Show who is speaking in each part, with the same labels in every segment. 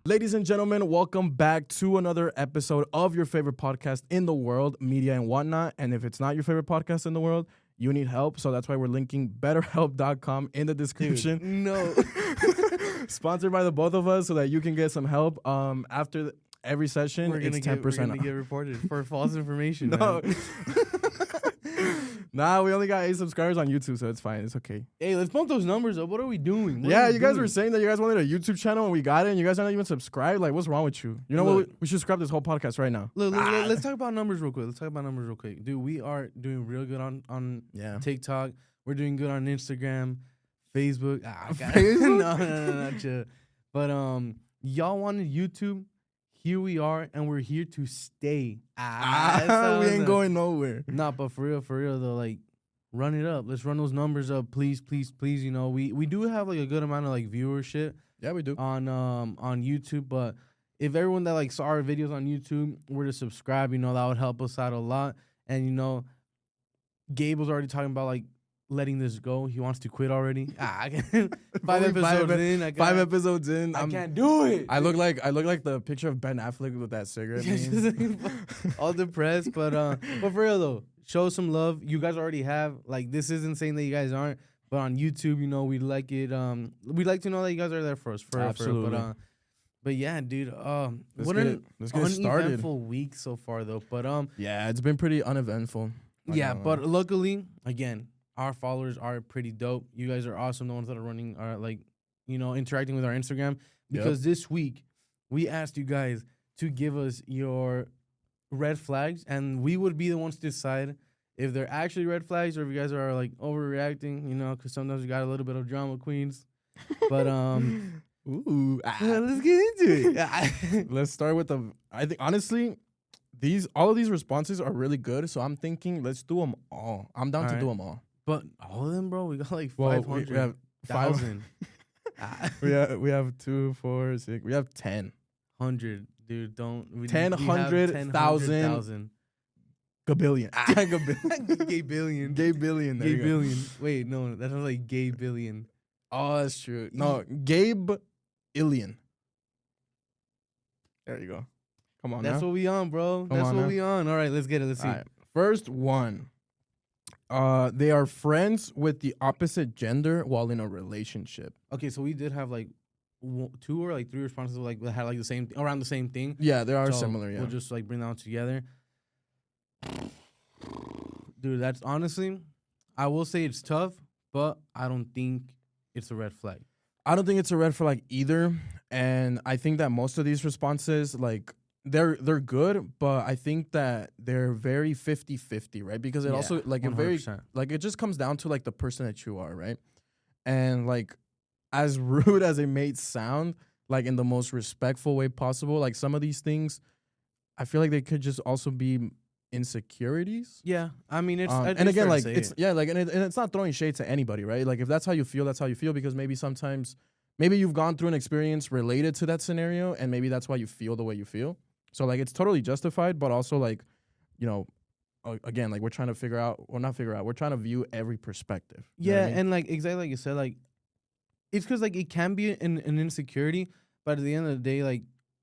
Speaker 1: Ladies and gentlemen, welcome back to another episode of your favorite podcast in the world, Media and Whatnot. And if it's not your favorite podcast in the world, you need help. So that's why we're linking betterhelp.com in the description.
Speaker 2: Dude, no.
Speaker 1: Sponsored by the both of us so that you can get some help. After every session, it's 10%
Speaker 2: We're gonna get reported for false information.
Speaker 1: No.
Speaker 2: Man.
Speaker 1: Nah, we only got 8 subscribers on YouTube, so it's fine. It's okay.
Speaker 2: Hey, let's bump those numbers up. What are we doing?
Speaker 1: Yeah, you guys were saying that you guys wanted a YouTube channel and we got it, and you guys are not even subscribed. Like, what's wrong with you? You know what? We should scrap this whole podcast right now.
Speaker 2: Look, let's talk about numbers real quick. Dude, we are doing real good on TikTok. We're doing good on Instagram, Facebook.
Speaker 1: Facebook?
Speaker 2: No, not yet. But y'all wanted YouTube. Here we are, and we're here to stay.
Speaker 1: We ain't going nowhere.
Speaker 2: Nah, but for real though, like, run it up. Let's run those numbers up, please. You know, we do have like a good amount of like viewership.
Speaker 1: Yeah, we do.
Speaker 2: On YouTube, but if everyone that like saw our videos on YouTube were to subscribe, you know, that would help us out a lot. And you know, Gabe was already talking about like letting this go. He wants to quit already. Five episodes in. I can't do it.
Speaker 1: I look like the picture of Ben Affleck with that cigarette.
Speaker 2: All depressed, but for real though, show some love. You guys already have. Like, this isn't saying that you guys aren't, but on YouTube, you know, we like it. We'd like to know that you guys are there for us.
Speaker 1: Absolutely.
Speaker 2: But yeah, dude.
Speaker 1: Let's get started.
Speaker 2: Uneventful week so far though. But
Speaker 1: yeah, it's been pretty uneventful.
Speaker 2: Yeah, but luckily, again, our followers are pretty dope. You guys are awesome. The ones that are running are like, you know, interacting with our Instagram. Because this week we asked you guys to give us your red flags, and we would be the ones to decide if they're actually red flags or if you guys are like overreacting, you know, because sometimes we got a little bit of drama queens. But let's get into it.
Speaker 1: Let's start with I think honestly, all of these responses are really good. So I'm thinking let's do them all. I'm down to do them all.
Speaker 2: But all of them, bro, we got like 500.
Speaker 1: We have
Speaker 2: 1,000.
Speaker 1: we have 2, 4, 6. We have 10.
Speaker 2: 100, dude.
Speaker 1: 10, 100,000. Gabillion.
Speaker 2: Gay billion.
Speaker 1: Gay billion.
Speaker 2: Gay billion. Wait, no, that sounds like gay billion.
Speaker 1: Oh, that's true. No, Gabe Illion. There you go. Come on,
Speaker 2: that's
Speaker 1: now.
Speaker 2: What we on, bro. That's what we on. All right, let's get it. Let's see.
Speaker 1: Right. First one. They are friends with the opposite gender while in a relationship.
Speaker 2: Okay, so we did have like 2 or like 3 responses like that had like the same around the same thing.
Speaker 1: Yeah, they are similar. Yeah,
Speaker 2: we'll just like bring that together. Dude, that's honestly, I will say it's tough, but I don't think it's a red flag.
Speaker 1: I don't think it's a red flag either, and I think that most of these responses, like, they're good, but I think that they're very 50-50, right? Because it also like 100%. It just comes down to like the person that you are, right? And like, as rude as it may sound, like in the most respectful way possible, like some of these things, I feel like they could just also be insecurities.
Speaker 2: Yeah, I mean it's
Speaker 1: and again, like it's and it's not throwing shade to anybody, right? Like if that's how you feel, that's how you feel, because maybe you've gone through an experience related to that scenario, and maybe that's why you feel the way you feel. So like it's totally justified, but also like, you know, again, like we're trying to view every perspective.
Speaker 2: Yeah, you know what I mean? And like exactly like you said, like it's because like it can be an insecurity, but at the end of the day, like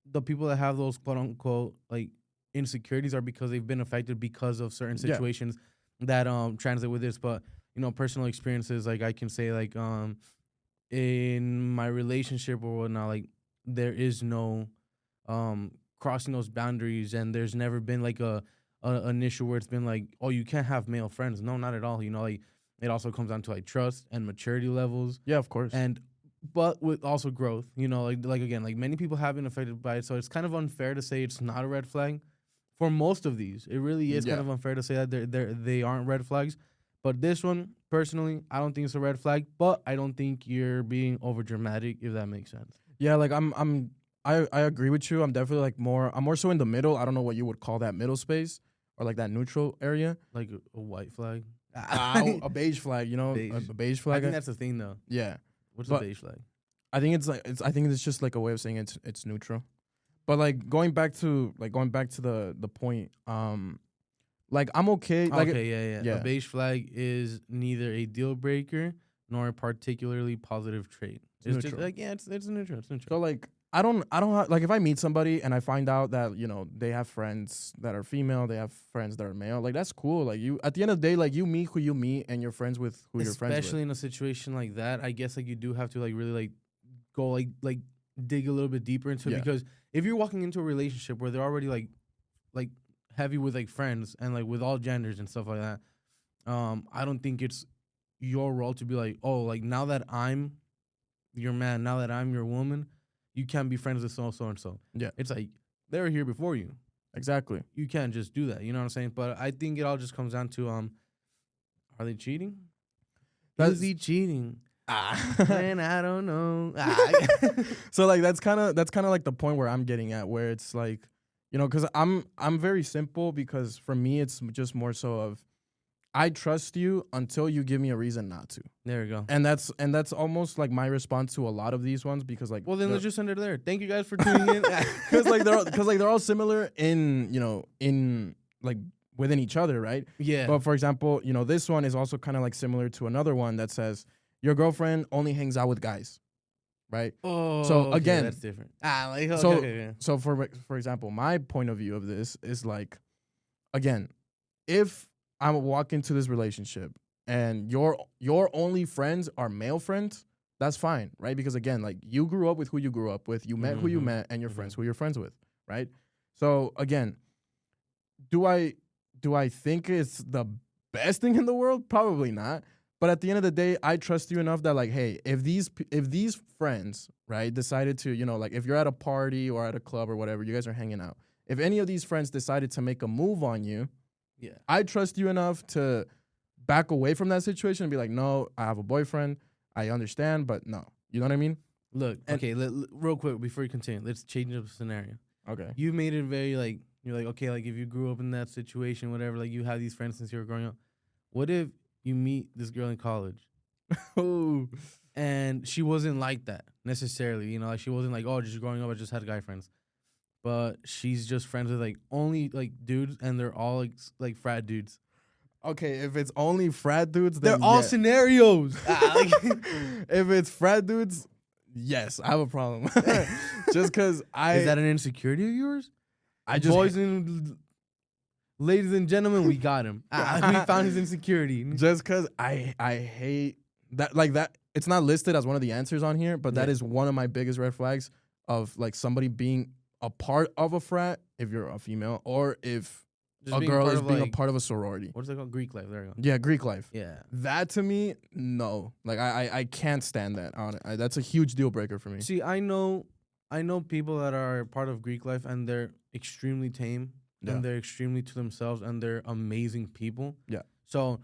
Speaker 2: the people that have those quote unquote like insecurities are because they've been affected because of certain situations that translate with this. But you know, personal experiences, like I can say like in my relationship or whatnot, like there is no crossing those boundaries, and there's never been like an issue where it's been like, oh, you can't have male friends. No, not at all. You know, like it also comes down to like trust and maturity levels.
Speaker 1: Yeah, of course.
Speaker 2: But with also growth, you know, like again, like many people have been affected by it, so it's kind of unfair to say it's not a red flag. For most of these, it really is kind of unfair to say that they aren't red flags. But this one, personally, I don't think it's a red flag. But I don't think you're being over dramatic, if that makes sense.
Speaker 1: Yeah, like I agree with you. I'm definitely I'm more so in the middle. I don't know what you would call that middle space or like that neutral area.
Speaker 2: Like a white flag?
Speaker 1: A beige flag, you know? A beige flag.
Speaker 2: I think that's the thing though.
Speaker 1: Yeah.
Speaker 2: What's a beige flag?
Speaker 1: I think it's just like a way of saying it's neutral. But like going back to the point, Like I'm okay. Like
Speaker 2: Okay, yeah. A beige flag is neither a deal breaker nor a particularly positive trait. It's
Speaker 1: neutral.
Speaker 2: just like it's neutral. It's neutral.
Speaker 1: So like I don't like if I meet somebody and I find out that they have friends that are female, they have friends that are male. Like that's cool. Like you at the end of the day, like you meet who you meet and you're friends with who you're friends with.
Speaker 2: Especially in a situation like that, I guess like you do have to like really like go like dig a little bit deeper into it because if you're walking into a relationship where they're already like heavy with like friends and like with all genders and stuff like that, I don't think it's your role to be like, oh, like now that I'm your man, now that I'm your woman, you can't be friends with so and so.
Speaker 1: Yeah.
Speaker 2: It's like they were here before you.
Speaker 1: Exactly.
Speaker 2: You can't just do that. You know what I'm saying? But I think it all just comes down to are they cheating? Is he cheating? Man, I don't know.
Speaker 1: So like that's kind of like the point where I'm getting at, where it's like, because I'm very simple, because for me it's just more so of I trust you until you give me a reason not to.
Speaker 2: There we go.
Speaker 1: And that's almost like my response to a lot of these ones, because like,
Speaker 2: well, then let's just end it there. Thank you guys for tuning in.
Speaker 1: Because they're all similar in like within each other, right?
Speaker 2: Yeah.
Speaker 1: But for example, this one is also kind of like similar to another one that says your girlfriend only hangs out with guys, right?
Speaker 2: Oh,
Speaker 1: so again,
Speaker 2: that's different.
Speaker 1: So for example, my point of view of this is like, again, if I walk into this relationship and your only friends are male friends, that's fine, right? Because again, like you grew up with who you grew up with, you met who you met, and your friends who you're friends with, right? So again, do I think it's the best thing in the world? Probably not. But at the end of the day, I trust you enough that like, hey, if these friends, right, decided to, like if you're at a party or at a club or whatever, you guys are hanging out. If any of these friends decided to make a move on you,
Speaker 2: yeah,
Speaker 1: I trust you enough to back away from that situation and be like, no, I have a boyfriend. I understand, but no. You know what I mean?
Speaker 2: Look, okay, real quick before you continue, let's change up the scenario.
Speaker 1: Okay.
Speaker 2: You made it very like, you're like, okay, like if you grew up in that situation, whatever, like you have these friends since you were growing up. What if you meet this girl in college and she wasn't like that necessarily? Like she wasn't like, oh, just growing up, I just had guy friends. But she's just friends with like only like dudes, and they're all like frat dudes.
Speaker 1: Okay, if it's only frat dudes,
Speaker 2: then they're all scenarios.
Speaker 1: If it's frat dudes, yes, I have a problem. Just because
Speaker 2: is that an insecurity of yours? Boys and ladies and gentlemen, we got him. We found his insecurity.
Speaker 1: Just because I hate that, like that. It's not listed as one of the answers on here, but that is one of my biggest red flags of like somebody being a part of a frat, if you're a female, or if just a girl is being a part of a sorority.
Speaker 2: What's that called? Greek life. There you go.
Speaker 1: Yeah, Greek life.
Speaker 2: Yeah.
Speaker 1: That to me, no. Like I can't stand that on it. That's a huge deal breaker for me.
Speaker 2: See, I know people that are part of Greek life and they're extremely tame and they're extremely to themselves and they're amazing people.
Speaker 1: Yeah.
Speaker 2: So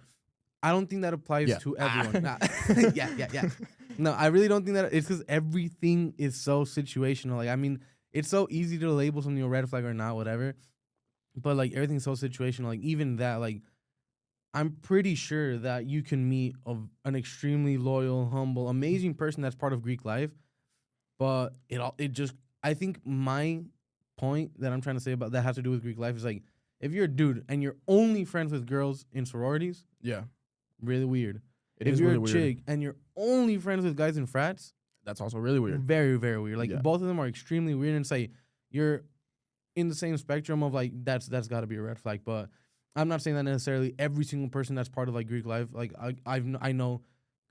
Speaker 2: I don't think that applies to everyone. Yeah. No, I really don't think that. It's because everything is so situational. Like, I mean, it's so easy to label something a red flag or not, whatever. But like everything's so situational. Like even that, like I'm pretty sure that you can meet an extremely loyal, humble, amazing person that's part of Greek life. But I think my point that I'm trying to say about that has to do with Greek life is like if you're a dude and you're only friends with girls in sororities, really weird. If you're a chick and you're only friends with guys in frats,
Speaker 1: that's also really weird.
Speaker 2: Very, very weird. Like both of them are extremely weird, and say you're in the same spectrum of like that's got to be a red flag. But I'm not saying that necessarily every single person that's part of like Greek life. Like I know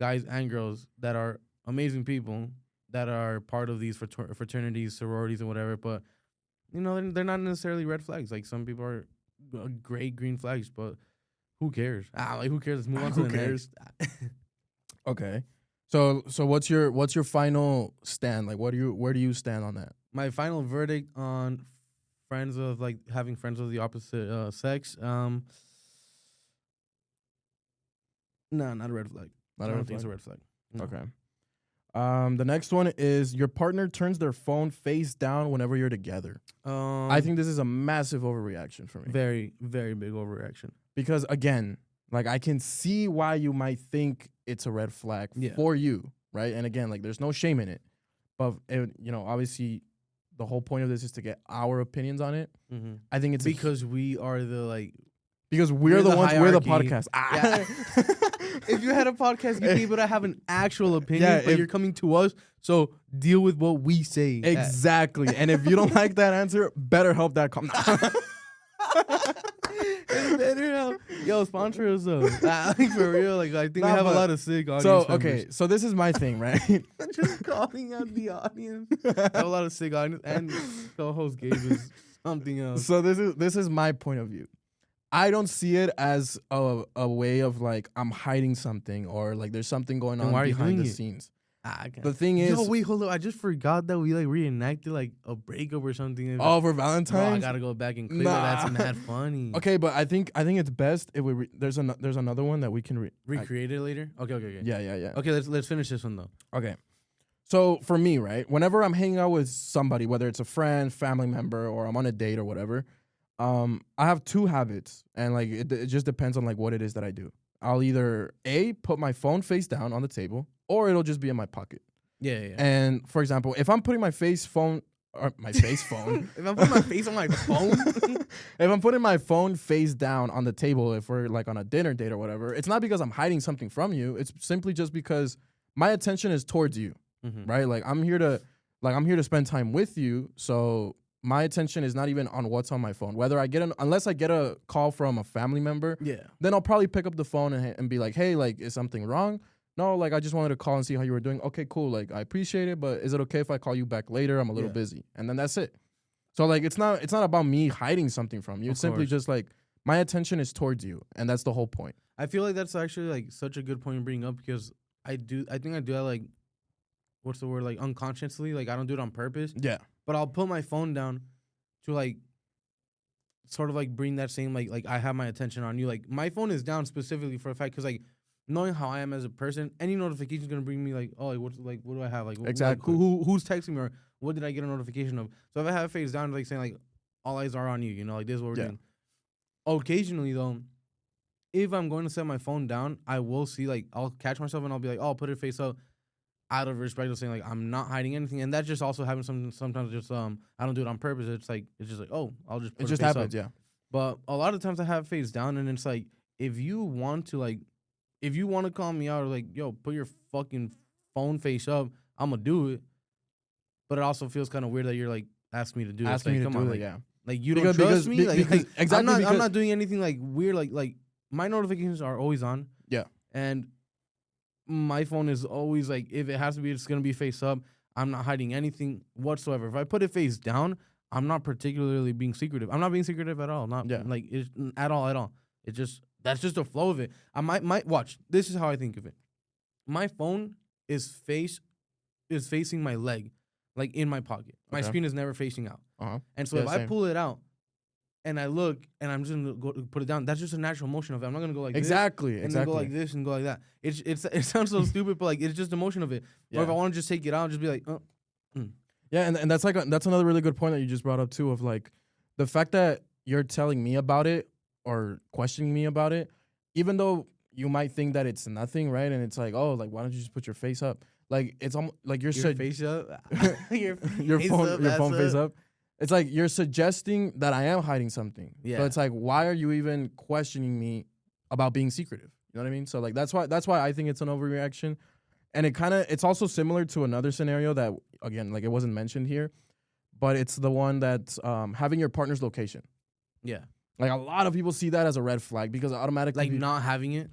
Speaker 2: guys and girls that are amazing people that are part of these fraternities, sororities, and whatever. But they're not necessarily red flags. Like some people are great green flags, but who cares? Like who cares? Let's move on to the next.
Speaker 1: Okay. So what's your final stand? Like where do you stand on that?
Speaker 2: My final verdict on friends of like having friends of the opposite sex. No, not a red flag. I don't think it's a red flag. No.
Speaker 1: Okay. The next one is your partner turns their phone face down whenever you're together. I think this is a massive overreaction for me.
Speaker 2: Very, very big overreaction.
Speaker 1: Because again, like I can see why you might think it's a red flag for you, right? And again, like there's no shame in it, but obviously, the whole point of this is to get our opinions on it.
Speaker 2: Mm-hmm.
Speaker 1: I think it's
Speaker 2: because we are the like
Speaker 1: Because we're the ones, we're the podcast.
Speaker 2: Yeah. If you had a podcast, you'd be able to have an actual opinion, but you're coming to us, so deal with what we say.
Speaker 1: Exactly. And if you don't like that answer, BetterHelp.com.
Speaker 2: Yo, sponsor us though. For real, like I think we have a lot of sick audience.
Speaker 1: So okay, so this is my thing, right?
Speaker 2: Just calling out the audience. I have a lot of sick audience, and co-host Gabe is something else.
Speaker 1: So this is my point of view. I don't see it as a way of like I'm hiding something or like there's something going on behind the scenes. The thing is,
Speaker 2: yo, wait, hold up! I just forgot that we like reenacted like a breakup or something.
Speaker 1: Oh, for Valentine's,
Speaker 2: bro, I gotta go back and clip it. That's mad funny.
Speaker 1: Okay, but I think it's best if we there's another one that we can
Speaker 2: recreate it later. Okay.
Speaker 1: Yeah.
Speaker 2: Okay, let's finish this one though.
Speaker 1: Okay, so for me, right, whenever I'm hanging out with somebody, whether it's a friend, family member, or I'm on a date or whatever, I have two habits, and like it just depends on like what it is that I do. I'll either put my phone face down on the table, or it'll just be in my pocket.
Speaker 2: Yeah.
Speaker 1: And for example, if I'm putting my phone, if I'm
Speaker 2: putting my face on my phone,
Speaker 1: if I'm putting my phone face down on the table, if we're like on a dinner date or whatever, it's not because I'm hiding something from you. It's simply just because my attention is towards you, right? Like I'm here to spend time with you. So my attention is not even on what's on my phone. Whether I get unless I get a call from a family member, then I'll probably pick up the phone and be like, hey, like, is something wrong? No, like, I just wanted to call and see how you were doing. Okay, cool. Like, I appreciate it, but is it okay if I call you back later? I'm a little busy. And then that's it. So, like, it's not about me hiding something from you. It's simply just, like, my attention is towards you. And that's the whole point.
Speaker 2: I feel like that's actually, like, such a good point you bring up because I think I do that, like, what's the word? Like, unconsciously. Like, I don't do it on purpose.
Speaker 1: Yeah.
Speaker 2: But I'll put my phone down to, like, sort of, like, bring that same, like I have my attention on you. Like, my phone is down specifically for a fact because, like, knowing how I am as a person, any notification is gonna bring me like, oh, what do I have? Like,
Speaker 1: exactly.
Speaker 2: Like, who's texting me or what did I get a notification of? So if I have it face down, like saying like, all eyes are on you, you know, like this is what we're doing. Occasionally though, if I'm going to set my phone down, I will see like I'll catch myself and I'll be like, oh, I'll put it face up, out of respect of saying like I'm not hiding anything, and that just also happens sometimes. Just I don't do it on purpose. It's just like oh, I'll just put it face
Speaker 1: happens,
Speaker 2: up.
Speaker 1: yeah.
Speaker 2: But a lot of times I have it face down, and it's like if you want to call me out or like, yo, put your fucking phone face up, I'm gonna do it. But it also feels kind of weird that you're like asking me to do it.
Speaker 1: Asking me to do it, yeah.
Speaker 2: Like you don't trust me.
Speaker 1: Exactly.
Speaker 2: I'm not doing anything like weird. Like my notifications are always on.
Speaker 1: Yeah.
Speaker 2: And my phone is always like, if it has to be, it's gonna be face up. I'm not hiding anything whatsoever. If I put it face down, I'm not particularly being secretive. I'm not being secretive at all. Like it's at all. It just. That's just the flow of it. I might watch. This is how I think of it. My phone is facing my leg, like in my pocket. My screen is never facing out. And so if I pull it out and I look and I'm just gonna go put it down, that's just a natural motion of it. I'm not gonna go like this and then go like this and go like that. It sounds so stupid, but like it's just the motion of it. Yeah. Or if I want to just take it out, just be like,
Speaker 1: Yeah, and that's like that's another really good point that you just brought up too, of like the fact that you're telling me about it or questioning me about it, even though you might think that it's nothing, right? And it's like, oh, like why don't you just put your face up? Like it's almost like your
Speaker 2: face up,
Speaker 1: your phone face up. It's like you're suggesting that I am hiding something. Yeah. So it's like, why are you even questioning me about being secretive? You know what I mean? So like that's why I think it's an overreaction, and it's also similar to another scenario that again, like it wasn't mentioned here, but it's the one that's having your partner's location.
Speaker 2: Yeah.
Speaker 1: Like a lot of people see that as a red flag because automatically
Speaker 2: not having it.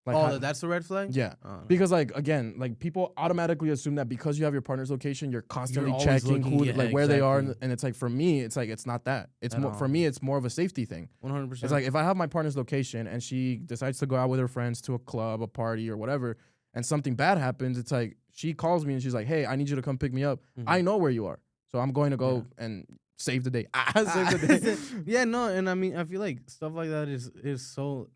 Speaker 1: Like
Speaker 2: that's the red flag.
Speaker 1: Yeah, because like again, like people automatically assume that because you have your partner's location, you're constantly checking where they are, and it's like for me, it's like it's not that. It's more for me, it's more of a safety thing.
Speaker 2: 100%.
Speaker 1: It's like if I have my partner's location and she decides to go out with her friends to a club, a party, or whatever, and something bad happens, it's like she calls me and she's like, "Hey, I need you to come pick me up. I know where you are, so I'm going to go and." Save the day. Save the day.
Speaker 2: Yeah, no, and I mean, I feel like stuff like that is so.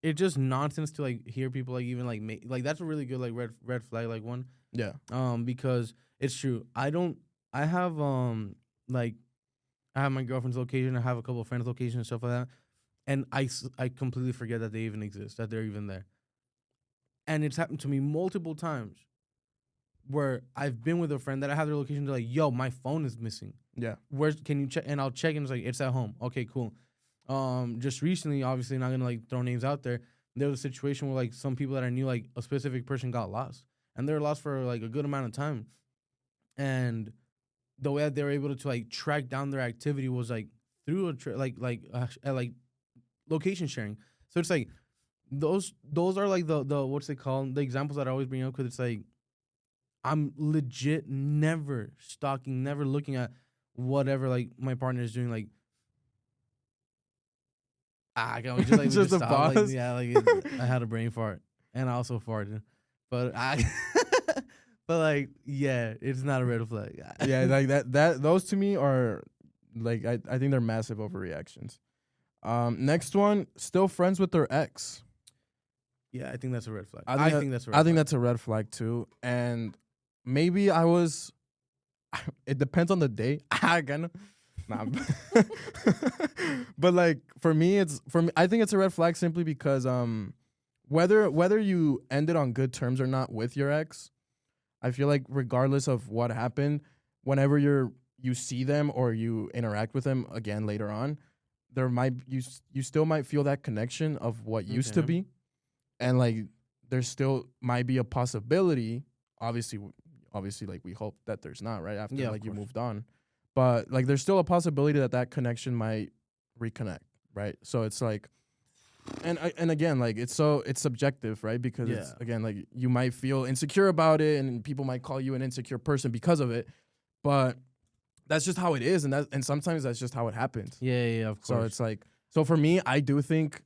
Speaker 2: It's just nonsense to like hear people like even like make like that's a really good like red flag like one.
Speaker 1: Yeah.
Speaker 2: Because it's true. I have like I have my girlfriend's location. I have a couple of friends' locations and stuff like that, and I completely forget that they even exist, that they're even there. And it's happened to me multiple times. Where I've been with a friend that I have their location, they're like, yo, my phone is missing.
Speaker 1: Yeah.
Speaker 2: Can you check? And I'll check and it's like, it's at home. Okay, cool. Just recently, obviously not gonna like throw names out there. There was a situation where like some people that I knew, like a specific person got lost, and they were lost for like a good amount of time. And the way that they were able to like track down their activity was like through like location sharing. So it's like those are like the what's it called, the examples that I always bring up, because it's like I'm legit never stalking, never looking at whatever like my partner is doing. Like I can just like
Speaker 1: just a
Speaker 2: stop.
Speaker 1: pause.
Speaker 2: Like, yeah, like I had a brain fart and I also farted, but but like yeah, it's not a red flag.
Speaker 1: Yeah, like that those to me are like I think they're massive overreactions. Next one, still friends with their ex.
Speaker 2: Yeah, I think that's a red flag.
Speaker 1: I think that's a red flag. I think that's a red flag too. And maybe I was. It depends on the day. Nah. But like for me, I think it's a red flag simply because whether you ended on good terms or not with your ex, I feel like regardless of what happened, whenever you see them or you interact with them again later on, there might you still might feel that connection of what used to be. And like, there still might be a possibility. Obviously, like we hope that there's not, right? After like you moved on, but like there's still a possibility that connection might reconnect, right? So it's like, and again, like it's subjective, right? Because it's again like you might feel insecure about it, and people might call you an insecure person because of it, but that's just how it is, and sometimes that's just how it happens.
Speaker 2: Yeah, of course.
Speaker 1: So it's like, so for me, I do think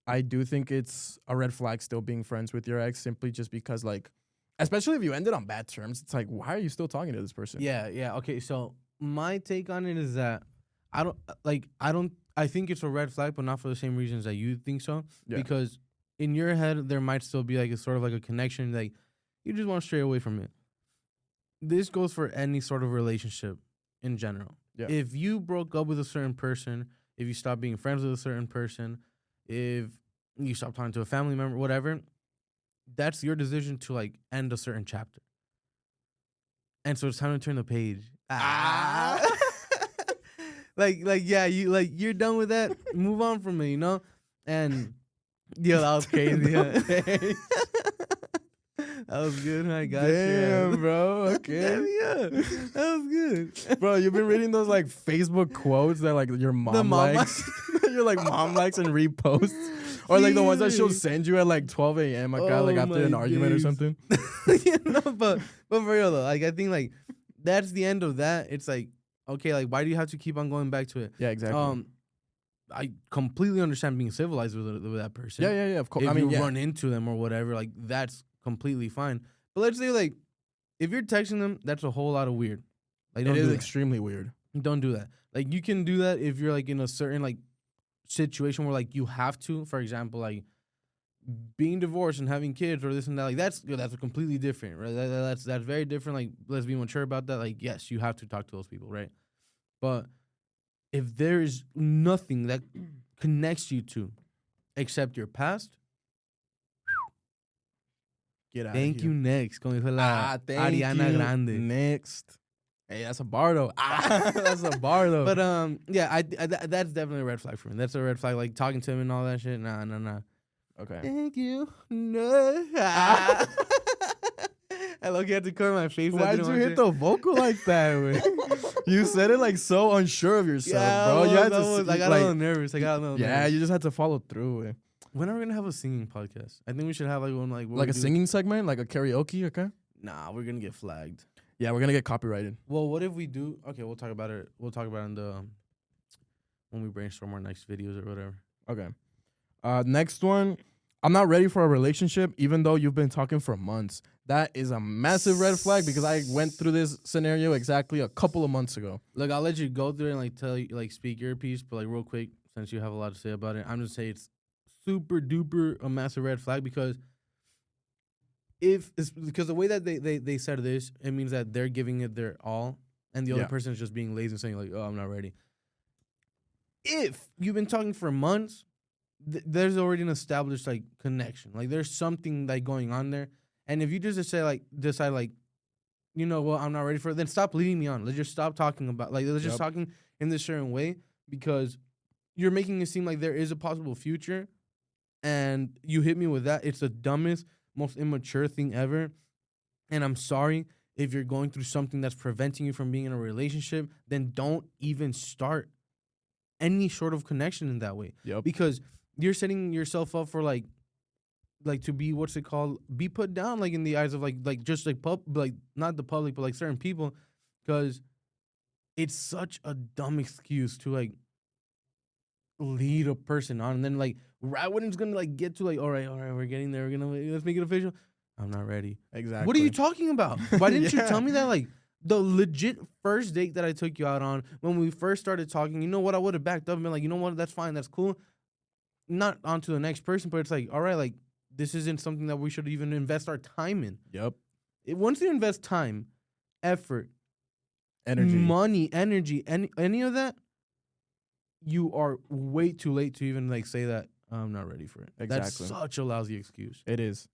Speaker 1: it's a red flag still being friends with your ex, simply just because, like, especially if you ended on bad terms, it's like, why are you still talking to this person?
Speaker 2: Yeah. Okay, so my take on it is that I think it's a red flag, but not for the same reasons that you think so. Yeah. Because in your head, there might still be like a sort of like a connection, like you just want to stray away from it. This goes for any sort of relationship in general. Yeah. If you broke up with a certain person, if you stopped being friends with a certain person, if you stop talking to a family member, whatever, that's your decision to like end a certain chapter. And so it's time to turn the page. You're done with that. Move on from it, you know? And yo, that was crazy. Huh? That was good. I got you.
Speaker 1: Damn, bro. Okay.
Speaker 2: Yeah, that was good.
Speaker 1: Bro, you've been reading those like Facebook quotes that like your mom likes. Your like mom likes and reposts. Or like the ones that she'll send you at like 12 a.m. Like after an argument or something.
Speaker 2: But for real though, like I think like that's the end of that. It's like, okay, like why do you have to keep on going back to it?
Speaker 1: Yeah, exactly.
Speaker 2: I completely understand being civilized with that person.
Speaker 1: Yeah, of course.
Speaker 2: If you run into them or whatever, like that's completely fine. But let's say like if you're texting them, that's a whole lot of weird. Like
Speaker 1: it is extremely weird.
Speaker 2: Don't do that. Like you can do that if you're like in a certain like situation where like you have to, for example, like being divorced and having kids or this and that, like that's a completely different, right? That's very different. Like let's be mature about that. Like yes, you have to talk to those people, right? But if there is nothing that connects you to except your past,
Speaker 1: get out.
Speaker 2: Thank you. Next, como dijo la Ariana Grande.
Speaker 1: Next. Hey, that's a bar though. That's a bar though.
Speaker 2: But yeah, that's definitely a red flag for me. That's a red flag. Like talking to him and all that shit. Nah.
Speaker 1: Okay.
Speaker 2: Thank you. No. I had to cover my face.
Speaker 1: Why'd you hit the vocal like that? You said it like so unsure of yourself, bro.
Speaker 2: I got a little nervous.
Speaker 1: Yeah, you just had to follow through.
Speaker 2: When are we gonna have a singing podcast? I think we should have like one
Speaker 1: like a singing segment, like a karaoke. Okay.
Speaker 2: Nah, we're gonna get flagged.
Speaker 1: Yeah, we're gonna get copyrighted.
Speaker 2: Well, what if we do? Okay, we'll talk about it. We'll talk about it in the when we brainstorm our next videos or whatever.
Speaker 1: Okay. Next one. I'm not ready for a relationship, even though you've been talking for months. That is a massive red flag because I went through this scenario exactly a couple of months ago.
Speaker 2: Look, I'll let you go through it and like tell you, like speak your piece, but like real quick, since you have a lot to say about it, I'm just saying it's super duper a massive red flag because because the way that they said this, it means that they're giving it their all, and the other person is just being lazy and saying like, "Oh, I'm not ready." If you've been talking for months, there's already an established like connection. Like there's something like going on there. And if you just decide like, you know, well, I'm not ready for it, then stop leading me on. Let's just stop talking about like let's just talking in this certain way because you're making it seem like there is a possible future, and you hit me with that. It's the dumbest, most immature thing ever. And I'm sorry if you're going through something that's preventing you from being in a relationship, then don't even start any sort of connection in that way.
Speaker 1: Yep.
Speaker 2: Because you're setting yourself up for like to be, what's it called? Be put down like in the eyes of like just like not the public, but like certain people, because it's such a dumb excuse to like lead a person on, and then like right when it's gonna like get to like all right, we're getting there, let's make it official. I'm not ready.
Speaker 1: Exactly.
Speaker 2: What are you talking about? Why didn't you tell me that? Like the legit first date that I took you out on, when we first started talking, you know what? I would have backed up and been like, you know what? That's fine. That's cool. Not onto the next person, but it's like, all right, like this isn't something that we should even invest our time in.
Speaker 1: Yep.
Speaker 2: Once you invest time, effort,
Speaker 1: energy,
Speaker 2: money, energy, any of that, you are way too late to even like say that I'm not ready for it.
Speaker 1: Exactly.
Speaker 2: That's such a lousy excuse.
Speaker 1: It is.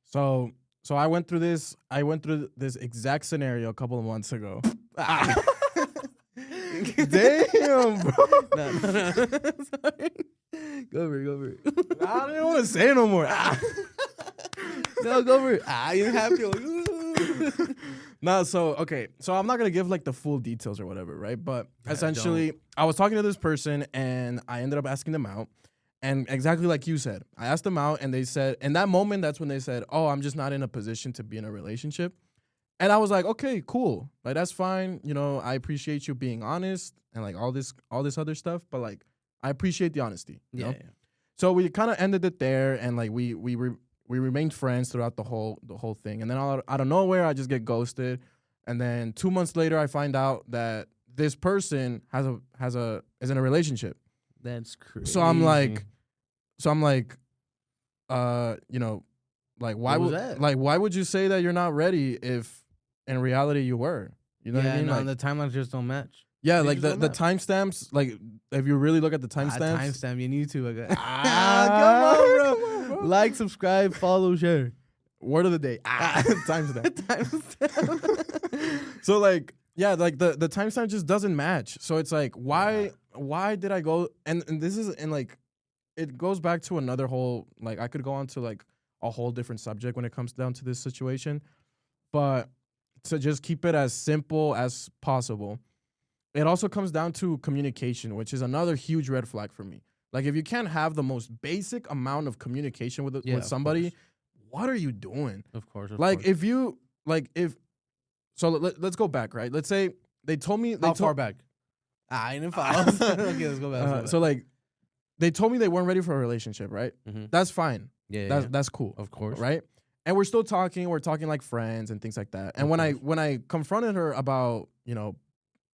Speaker 1: So I went through this. I went through this exact scenario a couple of months ago. Damn, bro.
Speaker 2: No. Sorry. Go over it.
Speaker 1: I don't even want to say it no more.
Speaker 2: No, go over it. You're happy.
Speaker 1: No, so I'm not gonna give like the full details or whatever, right? But essentially, I was talking to this person and I ended up asking them out. And exactly like you said, I asked them out and they said, in that moment, that's when they said, oh, I'm just not in a position to be in a relationship. And I was like, okay, cool. Like, that's fine. You know, I appreciate you being honest and like all this other stuff. But like, I appreciate the honesty. You know? So we kind of ended it there, and like we remained friends throughout the whole thing. And then out of nowhere, I just get ghosted. And then 2 months later, I find out that this person is in a relationship.
Speaker 2: That's crazy.
Speaker 1: So I'm like, you know, like why would you say that you're not ready if in reality you were? You know what I mean?
Speaker 2: No,
Speaker 1: like,
Speaker 2: the timelines just don't match.
Speaker 1: Yeah, like the timestamps, like if you really look at the timestamps.
Speaker 2: Timestamp, you need to. Come on, bro. Like, subscribe, follow, share.
Speaker 1: Word of the day. Timestamp. So like, yeah, like the timestamp just doesn't match. So it's like, why did I go? And this is, and like, it goes back to another whole, like, I could go on to like a whole different subject when it comes down to this situation. But to just keep it as simple as possible, it also comes down to communication, which is another huge red flag for me. Like, if you can't have the most basic amount of communication with somebody, what are you doing?
Speaker 2: Of course.
Speaker 1: Like, if you, like, so let's go back, right? Let's say they told me.
Speaker 2: How far back? I didn't follow. Okay, let's go back.
Speaker 1: So, like, they told me they weren't ready for a relationship, right? Mm-hmm. That's fine. That's cool.
Speaker 2: Of course.
Speaker 1: Right? And we're still talking. We're talking like friends and things like that. And when I confronted her about, you know,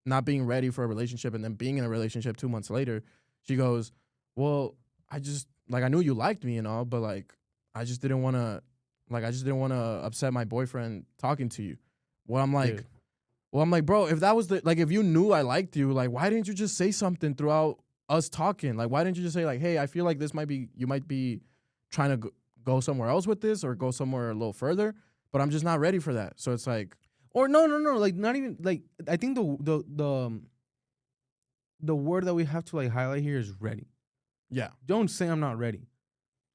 Speaker 1: not being ready for a relationship and then being in a relationship 2 months later, she goes, well, I just, like, I knew you liked me and all, but like, I just didn't want to upset my boyfriend talking to you. I'm like, bro, if that was if you knew I liked you, like, why didn't you just say something throughout us talking? Like, why didn't you just say like, hey, I feel like you might be trying to go somewhere else with this or go somewhere a little further, but I'm just not ready for that. So it's like,
Speaker 2: or no, like, not even, like, I think the word that we have to like highlight here is ready.
Speaker 1: Yeah.
Speaker 2: Don't say I'm not ready.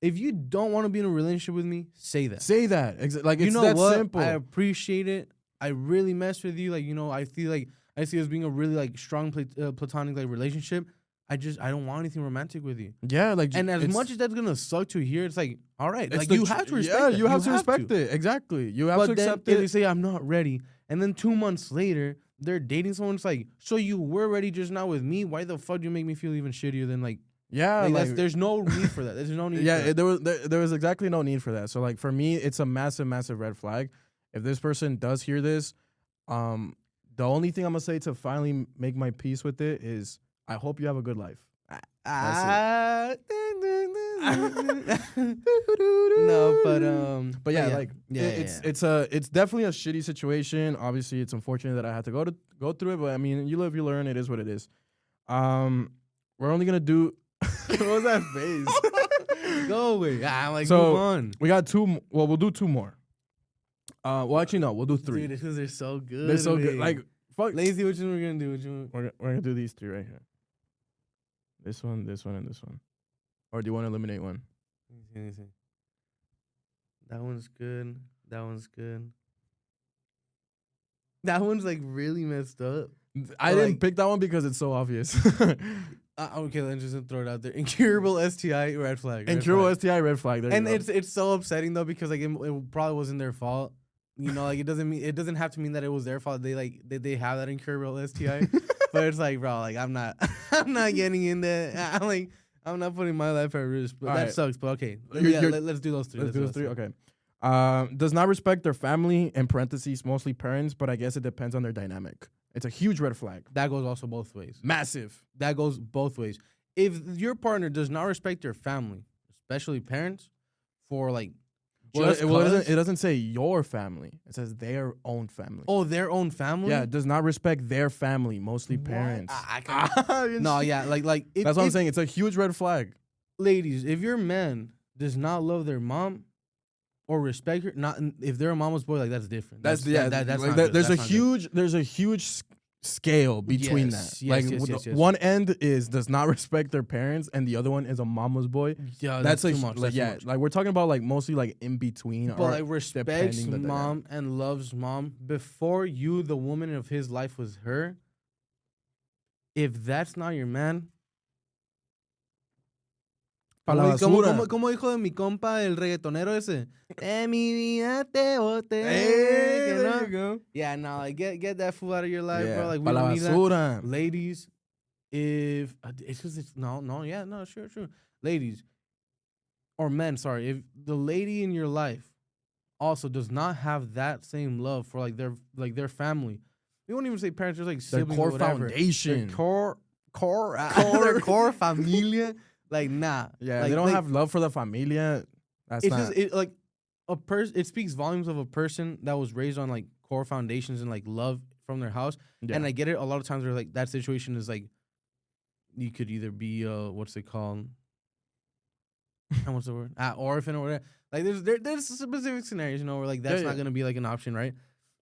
Speaker 2: If you don't want to be in a relationship with me, say that.
Speaker 1: Say that. Like, it's
Speaker 2: you know
Speaker 1: that
Speaker 2: what?
Speaker 1: simple.
Speaker 2: I appreciate it. I really mess with you. Like, you know, I feel like I see us being a really like strong platonic like relationship. I don't want anything romantic with you.
Speaker 1: Yeah, like,
Speaker 2: and as much as that's gonna suck to hear, it's like, all right, like, you have to respect.
Speaker 1: Yeah, you have to respect it. Exactly. You have to accept it.
Speaker 2: If they say I'm not ready, and then 2 months later they're dating someone, it's like, so you were ready just now with me? Why the fuck do you make me feel even shittier than like?
Speaker 1: Yeah,
Speaker 2: like there's no need for that. There's no need.
Speaker 1: Yeah, there was exactly no need for that. So like, for me, it's a massive red flag. If this person does hear this, the only thing I'm gonna say to finally make my peace with it is, I hope you have a good life.
Speaker 2: No,
Speaker 1: but yeah, it's definitely a shitty situation. Obviously, it's unfortunate that I had to go through it, but I mean, you live, you learn. It is what it is. We're only gonna do. What was that face?
Speaker 2: Go away. I'm like, move on.
Speaker 1: We got two. Well, we'll do two more. Well, actually, no, we'll do three.
Speaker 2: Dude, because they're so good.
Speaker 1: They're so good. Like, fuck.
Speaker 2: Lazy, which one we're gonna do?
Speaker 1: We're gonna do these three right here. This one, and this one. Or do you want to eliminate one?
Speaker 2: Let me see. That one's good. That one's good. That one's like really messed up.
Speaker 1: I didn't pick that one because it's so obvious.
Speaker 2: Okay, let's just throw it out there. Incurable STI, red flag.
Speaker 1: Incurable STI, red flag. There
Speaker 2: and
Speaker 1: you go.
Speaker 2: it's so upsetting though because like it probably wasn't their fault. You know, like it doesn't have to mean that it was their fault. They have that incurable STI, but it's like, bro, like I'm not getting in there. I'm not putting my life at risk. But that sucks. But okay, let's do those three.
Speaker 1: Let's do those three. Okay. Does not respect their family, in parentheses, mostly parents, but I guess it depends on their dynamic. It's a huge red flag.
Speaker 2: That goes also both ways.
Speaker 1: Massive.
Speaker 2: That goes both ways. If your partner does not respect your family, especially parents, for like,
Speaker 1: it doesn't say your family. It says their own family.
Speaker 2: Oh, their own family?
Speaker 1: Yeah, does not respect their family, mostly parents.
Speaker 2: No, yeah, like
Speaker 1: that's what I'm saying. It's a huge red flag.
Speaker 2: Ladies, if your man does not love their mom or respect her, not if they're a mama's boy, like that's different. That's like,
Speaker 1: there's a huge scale between one end is does not respect their parents and the other one is a mama's boy.
Speaker 2: Yeah, that's too much.
Speaker 1: Like we're talking about like mostly like in between.
Speaker 2: But like respects mom and loves mom before you, the woman of his life was her. If that's not your man. Como dijo de mi compa el reggaetonero ese. Mi vida te boté.
Speaker 1: There you go.
Speaker 2: Yeah, no, like get that fool out of your life, bro. Like we
Speaker 1: don't need that.
Speaker 2: Ladies, if it's because it's sure. Ladies or men, sorry, if the lady in your life also does not have that same love for like their family, we won't even say parents, just like siblings,
Speaker 1: their core
Speaker 2: or whatever.
Speaker 1: Foundation,
Speaker 2: their core familia. Like nah,
Speaker 1: yeah,
Speaker 2: like,
Speaker 1: they don't have love for the familia. That's
Speaker 2: it's
Speaker 1: not.
Speaker 2: Just like a person. It speaks volumes of a person that was raised on like core foundations and like love from their house. Yeah. And I get it. A lot of times, where like that situation is like, you could either be what's it called? What's the word? Orphan or whatever. Like there's specific scenarios, you know, where like that's not gonna be like an option, right?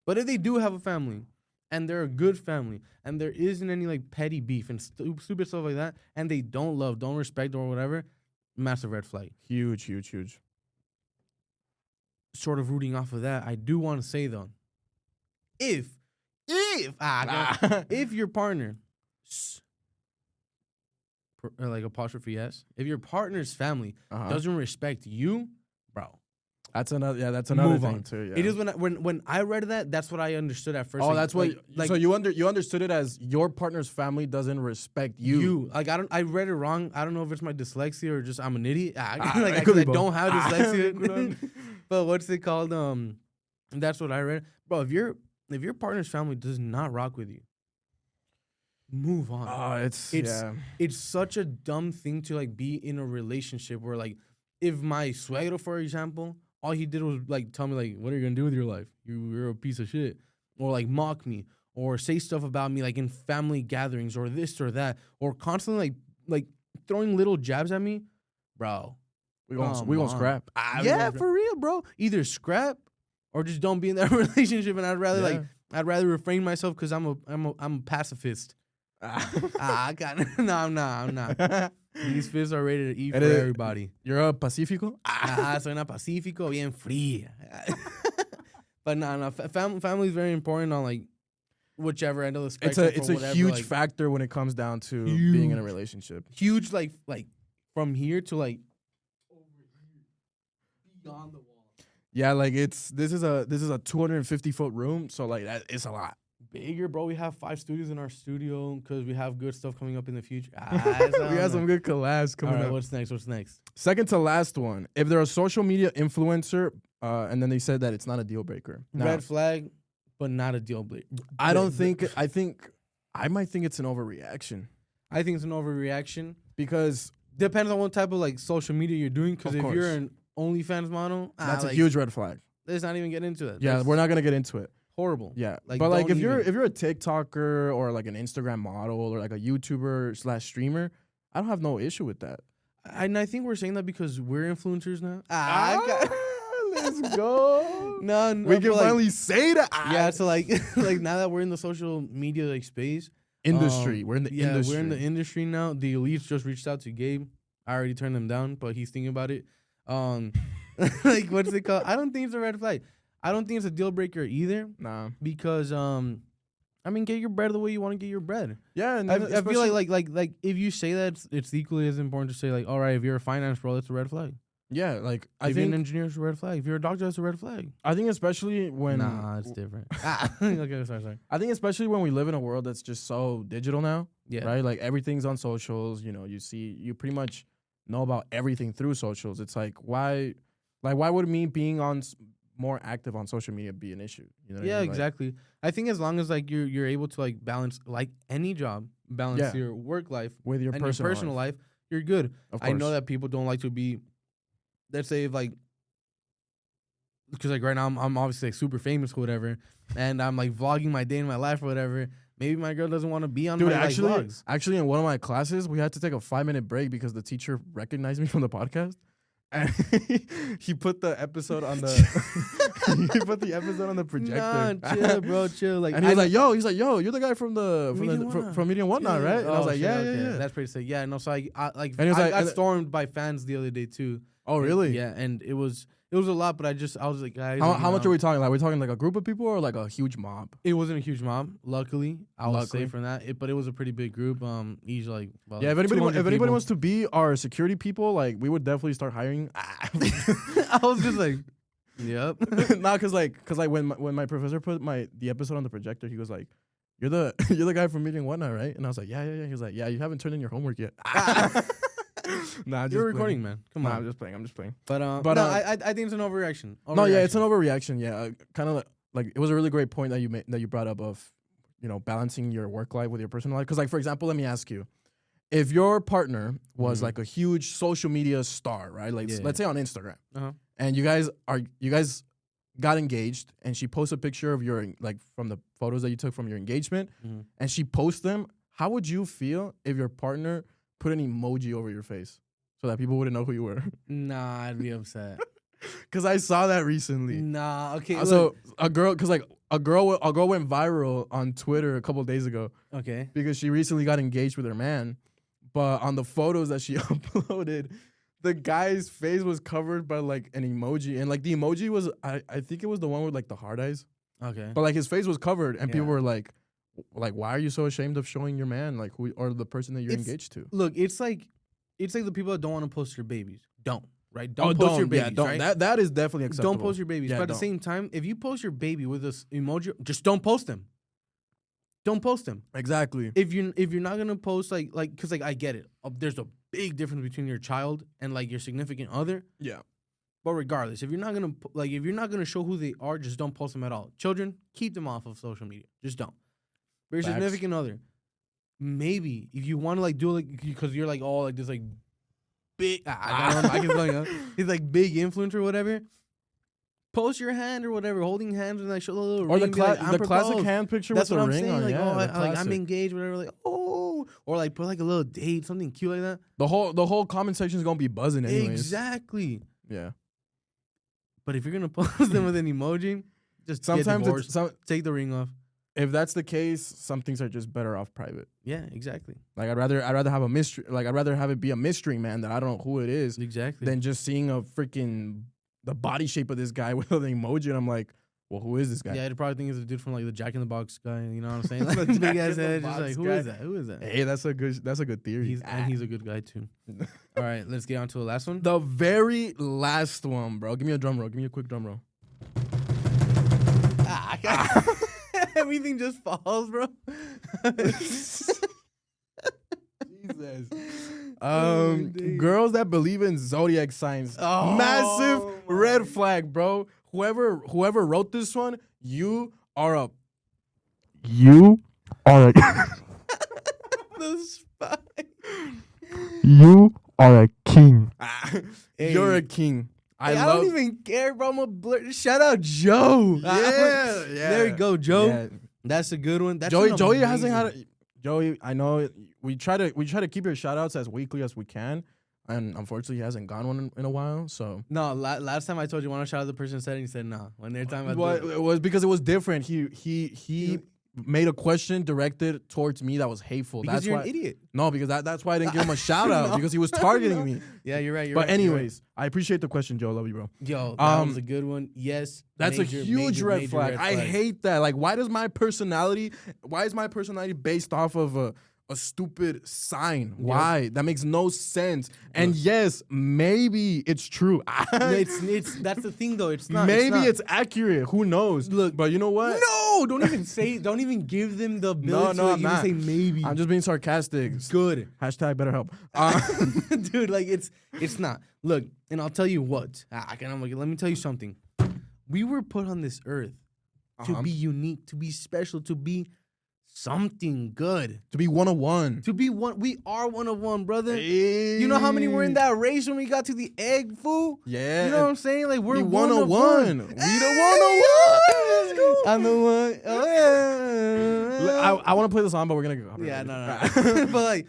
Speaker 2: But if they do have a family. And they're a good family, and there isn't any like petty beef and stupid stuff like that, and they don't respect or whatever, massive red flag.
Speaker 1: Huge.
Speaker 2: Sort of rooting off of that, I do want to say though, if your partner, like apostrophe S, if your partner's family doesn't respect you, bro.
Speaker 1: That's another thing too. Yeah.
Speaker 2: It is when I read that, that's what I understood at first.
Speaker 1: Oh, that's what. So you understood it as your partner's family doesn't respect you.
Speaker 2: Like I read it wrong. I don't know if it's my dyslexia or just I'm an idiot. I don't have dyslexia. But what's it called? That's what I read, bro. If your partner's family does not rock with you, move on.
Speaker 1: Oh,
Speaker 2: it's such a dumb thing to like be in a relationship where like if my suegro, for example. All he did was like tell me like, what are you gonna do with your life? You're a piece of shit, or like mock me, or say stuff about me like in family gatherings, or this or that, or constantly like throwing little jabs at me, bro.
Speaker 1: We gonna scrap.
Speaker 2: Yeah, for real, bro. Either scrap or just don't be in that relationship. And I'd rather refrain myself because I'm a pacifist. I'm not. These fists are ready to eat for everybody.
Speaker 1: You're a Pacifico?
Speaker 2: Soy una Pacifico bien fría. But no. Family is very important on like whichever end of the spectrum.
Speaker 1: It's a huge factor when it comes down to being in a relationship.
Speaker 2: Huge, like from here to like over here, beyond the wall.
Speaker 1: Yeah, like this is a 250-foot room, so like that it's a lot.
Speaker 2: Bigger, bro. We have 5 studios in our studio because we have good stuff coming up in the future.
Speaker 1: We have some good collabs coming up.
Speaker 2: What's next?
Speaker 1: Second to last one. If they're a social media influencer, and then they said that it's not a deal breaker.
Speaker 2: Red flag, but not a deal breaker.
Speaker 1: I might think it's an overreaction.
Speaker 2: I think it's an overreaction
Speaker 1: because
Speaker 2: depends on what type of like social media you're doing. Because if you're an OnlyFans model,
Speaker 1: that's a huge red flag.
Speaker 2: Let's not even get into that.
Speaker 1: Yeah, we're not gonna get into it.
Speaker 2: Horrible.
Speaker 1: Yeah, but like if you're a TikToker or like an Instagram model or like a YouTuber / streamer, I don't have no issue with that.
Speaker 2: And I think we're saying that because we're influencers now.
Speaker 1: Let's go.
Speaker 2: No,
Speaker 1: we can finally say that.
Speaker 2: Yeah, so like now that we're in the social media like space,
Speaker 1: industry. We're in the industry.
Speaker 2: We're in the industry now. The elites just reached out to Gabe. I already turned them down, but he's thinking about it. Like, what's it called? I don't think it's a red flag. I don't think it's a deal breaker either.
Speaker 1: Nah.
Speaker 2: Because I mean, get your bread the way you want to get your bread.
Speaker 1: Yeah, and
Speaker 2: I feel like if you say that, it's equally as important to say like, all right, if you're a finance bro, that's a red flag.
Speaker 1: Yeah, like
Speaker 2: if you're an engineer, it's a red flag. If you're a doctor, that's a red flag.
Speaker 1: I think especially when
Speaker 2: it's different. Okay, sorry.
Speaker 1: I think especially when we live in a world that's just so digital now.
Speaker 2: Yeah.
Speaker 1: Right. Like everything's on socials. You know, you pretty much know about everything through socials. It's like why would me being on more active on social media be an issue? You know what I mean?
Speaker 2: Exactly. I think as long as like you're able to like balance like any job, balance your work life
Speaker 1: with your
Speaker 2: personal life, you're good.
Speaker 1: Of course.
Speaker 2: I know that people don't like to be, let's say, if like, because like right now I'm obviously like super famous or whatever, and I'm like vlogging my day in my life or whatever. Maybe my girl doesn't want to be on my vlogs.
Speaker 1: Actually, in one of my classes, we had to take a 5-minute break because the teacher recognized me from the podcast. And he put the episode on the projector.
Speaker 2: Nah, chill, bro, chill. Like,
Speaker 1: and he's like, yo, you're the guy from Media and Whatnot, right? And I was like, yeah.
Speaker 2: That's pretty sick. Yeah, no, so I
Speaker 1: and he was
Speaker 2: I got stormed by fans the other day too.
Speaker 1: Oh, really?
Speaker 2: Yeah, and it was a lot, but I was like, guys.
Speaker 1: How much are we talking? Like, are we talking like a group of people or like a huge mob?
Speaker 2: It wasn't a huge mob, luckily. I will say from that. But it was a pretty big group. Each like, well,
Speaker 1: yeah. If anybody wants to be our security people, like, we would definitely start hiring.
Speaker 2: I was just like, yep.
Speaker 1: Nah, cause when my professor put the episode on the projector, he was like, you're the guy from Media and Whatnot, right? And I was like, yeah. He was like, yeah, you haven't turned in your homework yet. Nah,
Speaker 2: you're recording, man. Come on.
Speaker 1: I'm just playing.
Speaker 2: But I think it's an overreaction.
Speaker 1: No, yeah, it's an overreaction. Yeah, kind of like it was a really great point that you brought up of, balancing your work life with your personal life. Because like, for example, let me ask you, if your partner was like a huge social media star, right? Like let's say on Instagram, and you guys got engaged, and she posts a picture of your like from the photos that you took from your engagement, and she posts them. How would you feel if your partner put an emoji over your face so that people wouldn't know who you were?
Speaker 2: Nah, I'd be upset.
Speaker 1: Cause I saw that recently.
Speaker 2: Nah, okay.
Speaker 1: So a girl went viral on Twitter a couple of days ago.
Speaker 2: Okay.
Speaker 1: Because she recently got engaged with her man, but on the photos that she uploaded, the guy's face was covered by like an emoji, and like the emoji was I think it was the one with like the hard eyes.
Speaker 2: Okay.
Speaker 1: But like his face was covered, and people were like, why are you so ashamed of showing your man, like, who or the person that you're engaged to?
Speaker 2: Look, it's like the people that don't want to post your babies. Don't post your babies.
Speaker 1: Don't.
Speaker 2: Right?
Speaker 1: That is definitely acceptable.
Speaker 2: Don't post your babies. But at the same time, if you post your baby with this emoji, just don't post them. Don't post them.
Speaker 1: Exactly.
Speaker 2: If you're not gonna post like because like I get it. There's a big difference between your child and like your significant other.
Speaker 1: Yeah.
Speaker 2: But regardless, if you're not gonna show who they are, just don't post them at all. Children, keep them off of social media. Just don't. But your significant other, maybe if you want to like do like because you're like all like this like big I keep going up. He's like big influencer or whatever. Post your hand or whatever, holding hands and like show the little
Speaker 1: or
Speaker 2: ring.
Speaker 1: The classic hand picture with the ring on.
Speaker 2: Like,
Speaker 1: yeah,
Speaker 2: I'm engaged, whatever. Like or like put like a little date, something cute like that.
Speaker 1: The whole comment section is gonna be buzzing anyways.
Speaker 2: Exactly.
Speaker 1: Yeah.
Speaker 2: But if you're gonna post them with an emoji, just sometimes take the ring off.
Speaker 1: If that's the case, some things are just better off private.
Speaker 2: Yeah, exactly.
Speaker 1: Like I'd rather have a mystery. Like I'd rather have it be a mystery man that I don't know who it is.
Speaker 2: Exactly.
Speaker 1: Than just seeing the body shape of this guy with an emoji, and I'm like, well, who is this guy?
Speaker 2: Yeah, I'd probably think it's a dude from like the Jack in the Box guy. You know what I'm saying? Like big ass head. Just like who is that? Who is that?
Speaker 1: Hey, that's a good theory.
Speaker 2: He's a good guy too. All right, let's get on to the last one.
Speaker 1: The very last one, bro. Give me a drum roll. Give me a quick drum roll.
Speaker 2: Everything just falls, bro.
Speaker 1: Jesus. Girls that believe in Zodiac signs. Massive red flag, bro. Whoever wrote this one, you are a
Speaker 2: the spy.
Speaker 1: You are a king. Hey. You're a king.
Speaker 2: I don't even care, bro. I'm a blur. Shout out Joe.
Speaker 1: Yeah.
Speaker 2: There you go, Joe. Yeah. That's a good one. That's
Speaker 1: Joey hasn't had Joey, I know we try to keep your shout outs as weekly as we can. And unfortunately, he hasn't gone one in a while. So
Speaker 2: no, last time I told you want to shout out the person said, and he said no. When they're talking about
Speaker 1: it was because it was different. He made a question directed towards me that was hateful.
Speaker 2: Because
Speaker 1: that's
Speaker 2: you're
Speaker 1: why,
Speaker 2: an idiot.
Speaker 1: No, because that's why I didn't give him a shout out because he was targeting me.
Speaker 2: Yeah, you're right.
Speaker 1: But anyways, I appreciate the question, Joe. Love you, bro.
Speaker 2: Yo, that was a good one. Yes,
Speaker 1: that's a huge red flag. I hate that. Like, why is my personality based off of a stupid sign? Why? That makes no sense. And yes, maybe it's true.
Speaker 2: it's that's the thing though. It's not.
Speaker 1: Maybe it's accurate. Who knows?
Speaker 2: Look,
Speaker 1: but you know what?
Speaker 2: No, don't even give them the ability to even say maybe.
Speaker 1: I'm just being sarcastic.
Speaker 2: Good.
Speaker 1: Hashtag better help.
Speaker 2: Dude, like it's not. Look, and I'll tell you what. Let me tell you something. We were put on this earth to be unique, to be special, to be something good.
Speaker 1: To be one of one.
Speaker 2: We are one of one, brother.
Speaker 1: Hey.
Speaker 2: You know how many were in that race when we got to the egg, fool?
Speaker 1: Yeah.
Speaker 2: You know what I'm saying? Like, we're
Speaker 1: one of
Speaker 2: one.
Speaker 1: We the 101. Let's go.
Speaker 2: I'm the one. Oh, yeah.
Speaker 1: I want to play the song, but we're going to go.
Speaker 2: Yeah, no. But, like,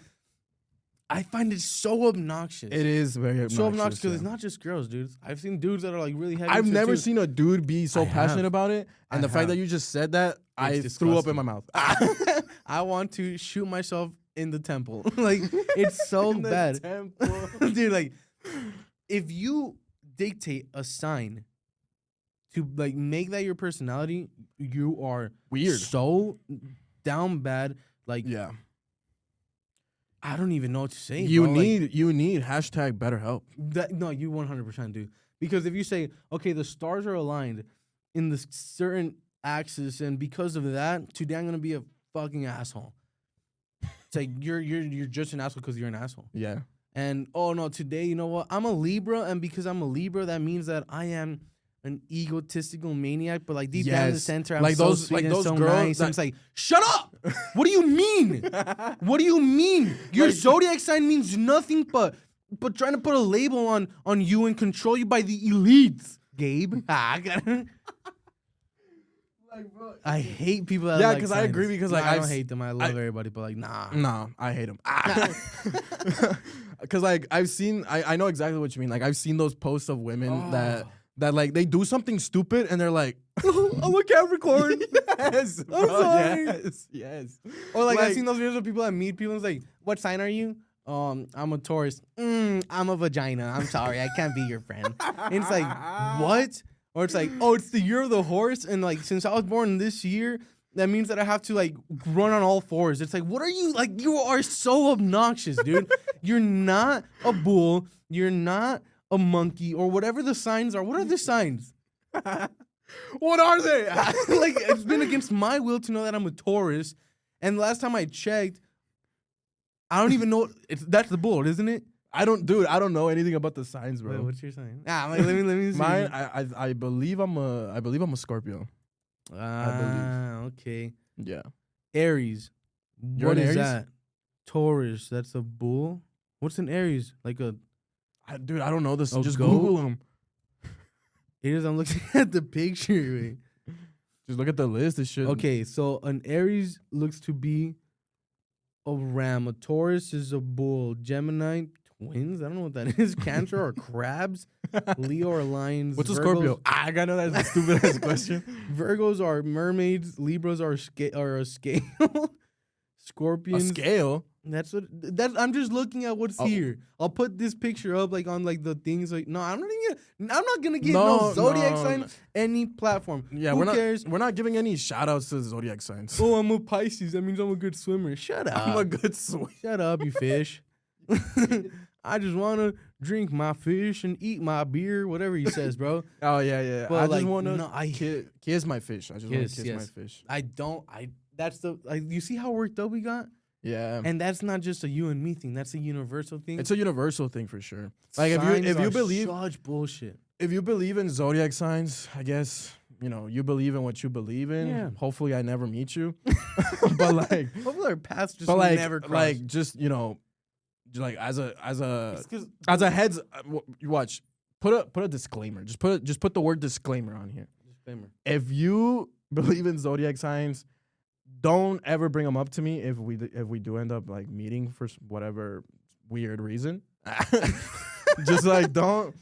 Speaker 2: I find it so obnoxious.
Speaker 1: It is very obnoxious.
Speaker 2: So obnoxious because it's not just girls, dude. I've seen dudes that are, like, really heavy.
Speaker 1: I've never seen a dude be so passionate about it. And the fact that you just said that, I threw up in my mouth.
Speaker 2: I want to shoot myself in the temple. Like, it's so bad. Dude, like, if you dictate a sign to, like, make that your personality, you are
Speaker 1: weird.
Speaker 2: So down bad. Like,
Speaker 1: yeah.
Speaker 2: I don't even know what to say.
Speaker 1: You
Speaker 2: bro.
Speaker 1: need hashtag BetterHelp.
Speaker 2: No, you 100% do. Because if you say, okay, the stars are aligned in the certain axis, and because of that, today I'm gonna be a fucking asshole. It's like you're just an asshole because you're an asshole.
Speaker 1: Yeah.
Speaker 2: And oh no, today, you know what? I'm a Libra, and because I'm a Libra, that means that I am an egotistical maniac. But like deep down in the center, I'm like so sweet and so nice. I'm just like, shut up! What do you mean? What do you mean? Your zodiac sign means nothing but trying to put a label on you and control you by the elites, Gabe. Like, bro, I hate people that
Speaker 1: yeah, because I agree. Because like
Speaker 2: I don't hate them. I love everybody, but like
Speaker 1: nah, I hate them. Because like I've seen, I know exactly what you mean. Like I've seen those posts of women that like they do something stupid and they're like, I'm a Capricorn. Yes, bro, I'm sorry. Yes.
Speaker 2: Or like I've seen those videos of people that meet people and it's like, what sign are you? I'm a Taurus. I'm a vagina. I'm sorry, I can't be your friend. And it's like, what? Or it's like, oh, it's the year of the horse, and like since I was born this year, that means that I have to like run on all fours. It's like, what are you like? You are so obnoxious, dude. You're not a bull. You're not a monkey or whatever the signs are. What are the signs?
Speaker 1: What are they?
Speaker 2: Like it's been against my will to know that I'm a Taurus, and last time I checked, I don't even know. That's the bull, isn't it?
Speaker 1: I don't know anything about the signs, bro.
Speaker 2: Wait, what's your sign? Let me see.
Speaker 1: Mine, I believe I'm a Scorpio.
Speaker 2: Okay.
Speaker 1: Yeah.
Speaker 2: Aries.
Speaker 1: You're
Speaker 2: what
Speaker 1: an
Speaker 2: is
Speaker 1: Aries?
Speaker 2: that? Taurus. That's a bull. What's an Aries? Like a.
Speaker 1: Dude, I don't know this. Just
Speaker 2: goat?
Speaker 1: Google them.
Speaker 2: It is. I'm looking at the picture. Wait.
Speaker 1: Just look at the list. This shit.
Speaker 2: Okay, so an Aries looks to be a ram. A Taurus is a bull. Gemini. Twins? I don't know what that is. Cancer or crabs? Leo or lions?
Speaker 1: What's a
Speaker 2: Virgos?
Speaker 1: Scorpio? I gotta know that's a stupid ass question.
Speaker 2: Virgos are mermaids. Libras are a scale. Scorpions.
Speaker 1: A scale?
Speaker 2: That's I'm just looking at what's here. I'll put this picture up like on like the things like no, I'm not gonna get no zodiac sign any platform.
Speaker 1: Yeah,
Speaker 2: Who cares?
Speaker 1: We're not giving any shout outs to zodiac signs.
Speaker 2: Oh, I'm a Pisces. That means I'm a good swimmer. Shut up.
Speaker 1: I'm a good swimmer.
Speaker 2: Shut up, you fish. I just want to drink my fish and eat my beer, whatever he says, bro.
Speaker 1: Oh, yeah.
Speaker 2: But
Speaker 1: I
Speaker 2: like,
Speaker 1: just want to kiss my fish. I just want to kiss my fish.
Speaker 2: That's you see how worked up we got?
Speaker 1: Yeah.
Speaker 2: And that's not just a you and me thing. That's a universal thing.
Speaker 1: It's a universal thing for sure. Like
Speaker 2: Signs
Speaker 1: if you believe
Speaker 2: such bullshit.
Speaker 1: If you believe in zodiac signs, I guess, you believe in what you believe in. Yeah. Hopefully I never meet you. But like
Speaker 2: hopefully our paths just never cross.
Speaker 1: Like just, like as a heads you watch, put a disclaimer. Just put the word disclaimer on here.
Speaker 2: Disclaimer.
Speaker 1: If you believe in zodiac signs, don't ever bring them up to me if we do end up like meeting for whatever weird reason. Just like don't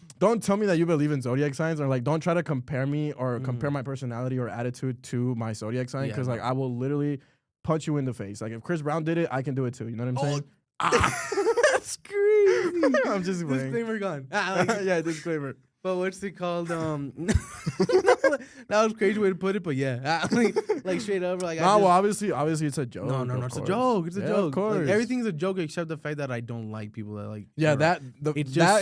Speaker 1: tell me that you believe in zodiac signs, or like don't try to compare me or compare my personality or attitude to my zodiac sign, because like I will literally punch you in the face. Like if Chris Brown did it, I can do it too. You know what I'm saying?
Speaker 2: That's crazy.
Speaker 1: I'm just playing.
Speaker 2: Disclaimer gone.
Speaker 1: Yeah, disclaimer.
Speaker 2: But what's it called? That was a crazy way to put it, but yeah, like straight up, like.
Speaker 1: Well, obviously, it's a joke.
Speaker 2: No, it's a joke. It's a joke.
Speaker 1: Of course,
Speaker 2: like, everything's a joke except the fact that I don't like people that like.
Speaker 1: Yeah, that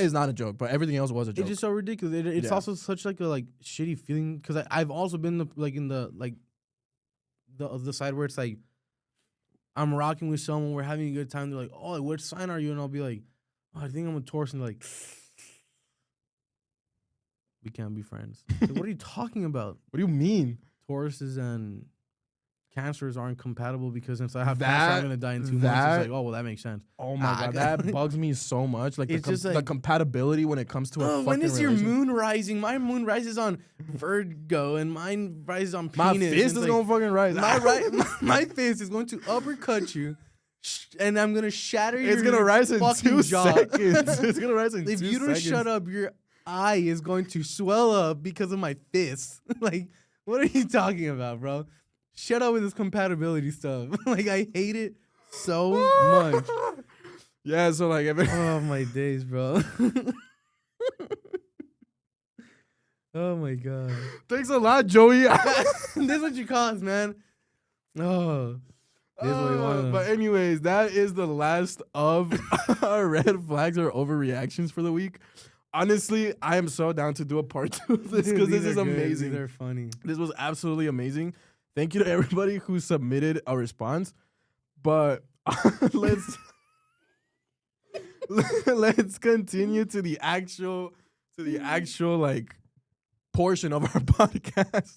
Speaker 1: is not a joke, but everything else was a joke.
Speaker 2: It's just so ridiculous. It's also such like a shitty feeling, because I've also been in the side where it's like I'm rocking with someone, we're having a good time. They're like, "Oh, what sign are you?" And I'll be like, "Oh, I think I'm a Taurus," and they're like. We can't be friends. Like, what are you talking about?
Speaker 1: What do you mean?
Speaker 2: Tauruses and Cancers aren't compatible, because since I have Cancer, I'm gonna die in 2 months. It's like, oh well, that makes sense.
Speaker 1: Oh my god, that bugs me so much. Like the compatibility when it comes to a fucking
Speaker 2: when is your
Speaker 1: relation.
Speaker 2: moon rising? My moon rises on Virgo, and mine rises on
Speaker 1: my
Speaker 2: Penis.
Speaker 1: My fist is gonna fucking rise.
Speaker 2: My fist is going to uppercut you. And I'm gonna shatter your.
Speaker 1: It's gonna rise in 2
Speaker 2: jaw.
Speaker 1: seconds. It's gonna rise in 2
Speaker 2: seconds. If you don't shut up, your eye is going to swell up because of my fist. Like, what are you talking about, bro? Shut up with this compatibility stuff. Like, I hate it so much.
Speaker 1: Yeah, so like,
Speaker 2: oh my days, bro. Oh my god.
Speaker 1: Thanks a lot, Joey.
Speaker 2: This is what you cause, man. Oh.
Speaker 1: But anyways, that is the last of our red flags or overreactions for the week. Honestly, I am so down to do a part 2 of this, because this is amazing.
Speaker 2: These are funny.
Speaker 1: This was absolutely amazing. Thank you to everybody who submitted a response. But let's continue to the actual like portion of our podcast.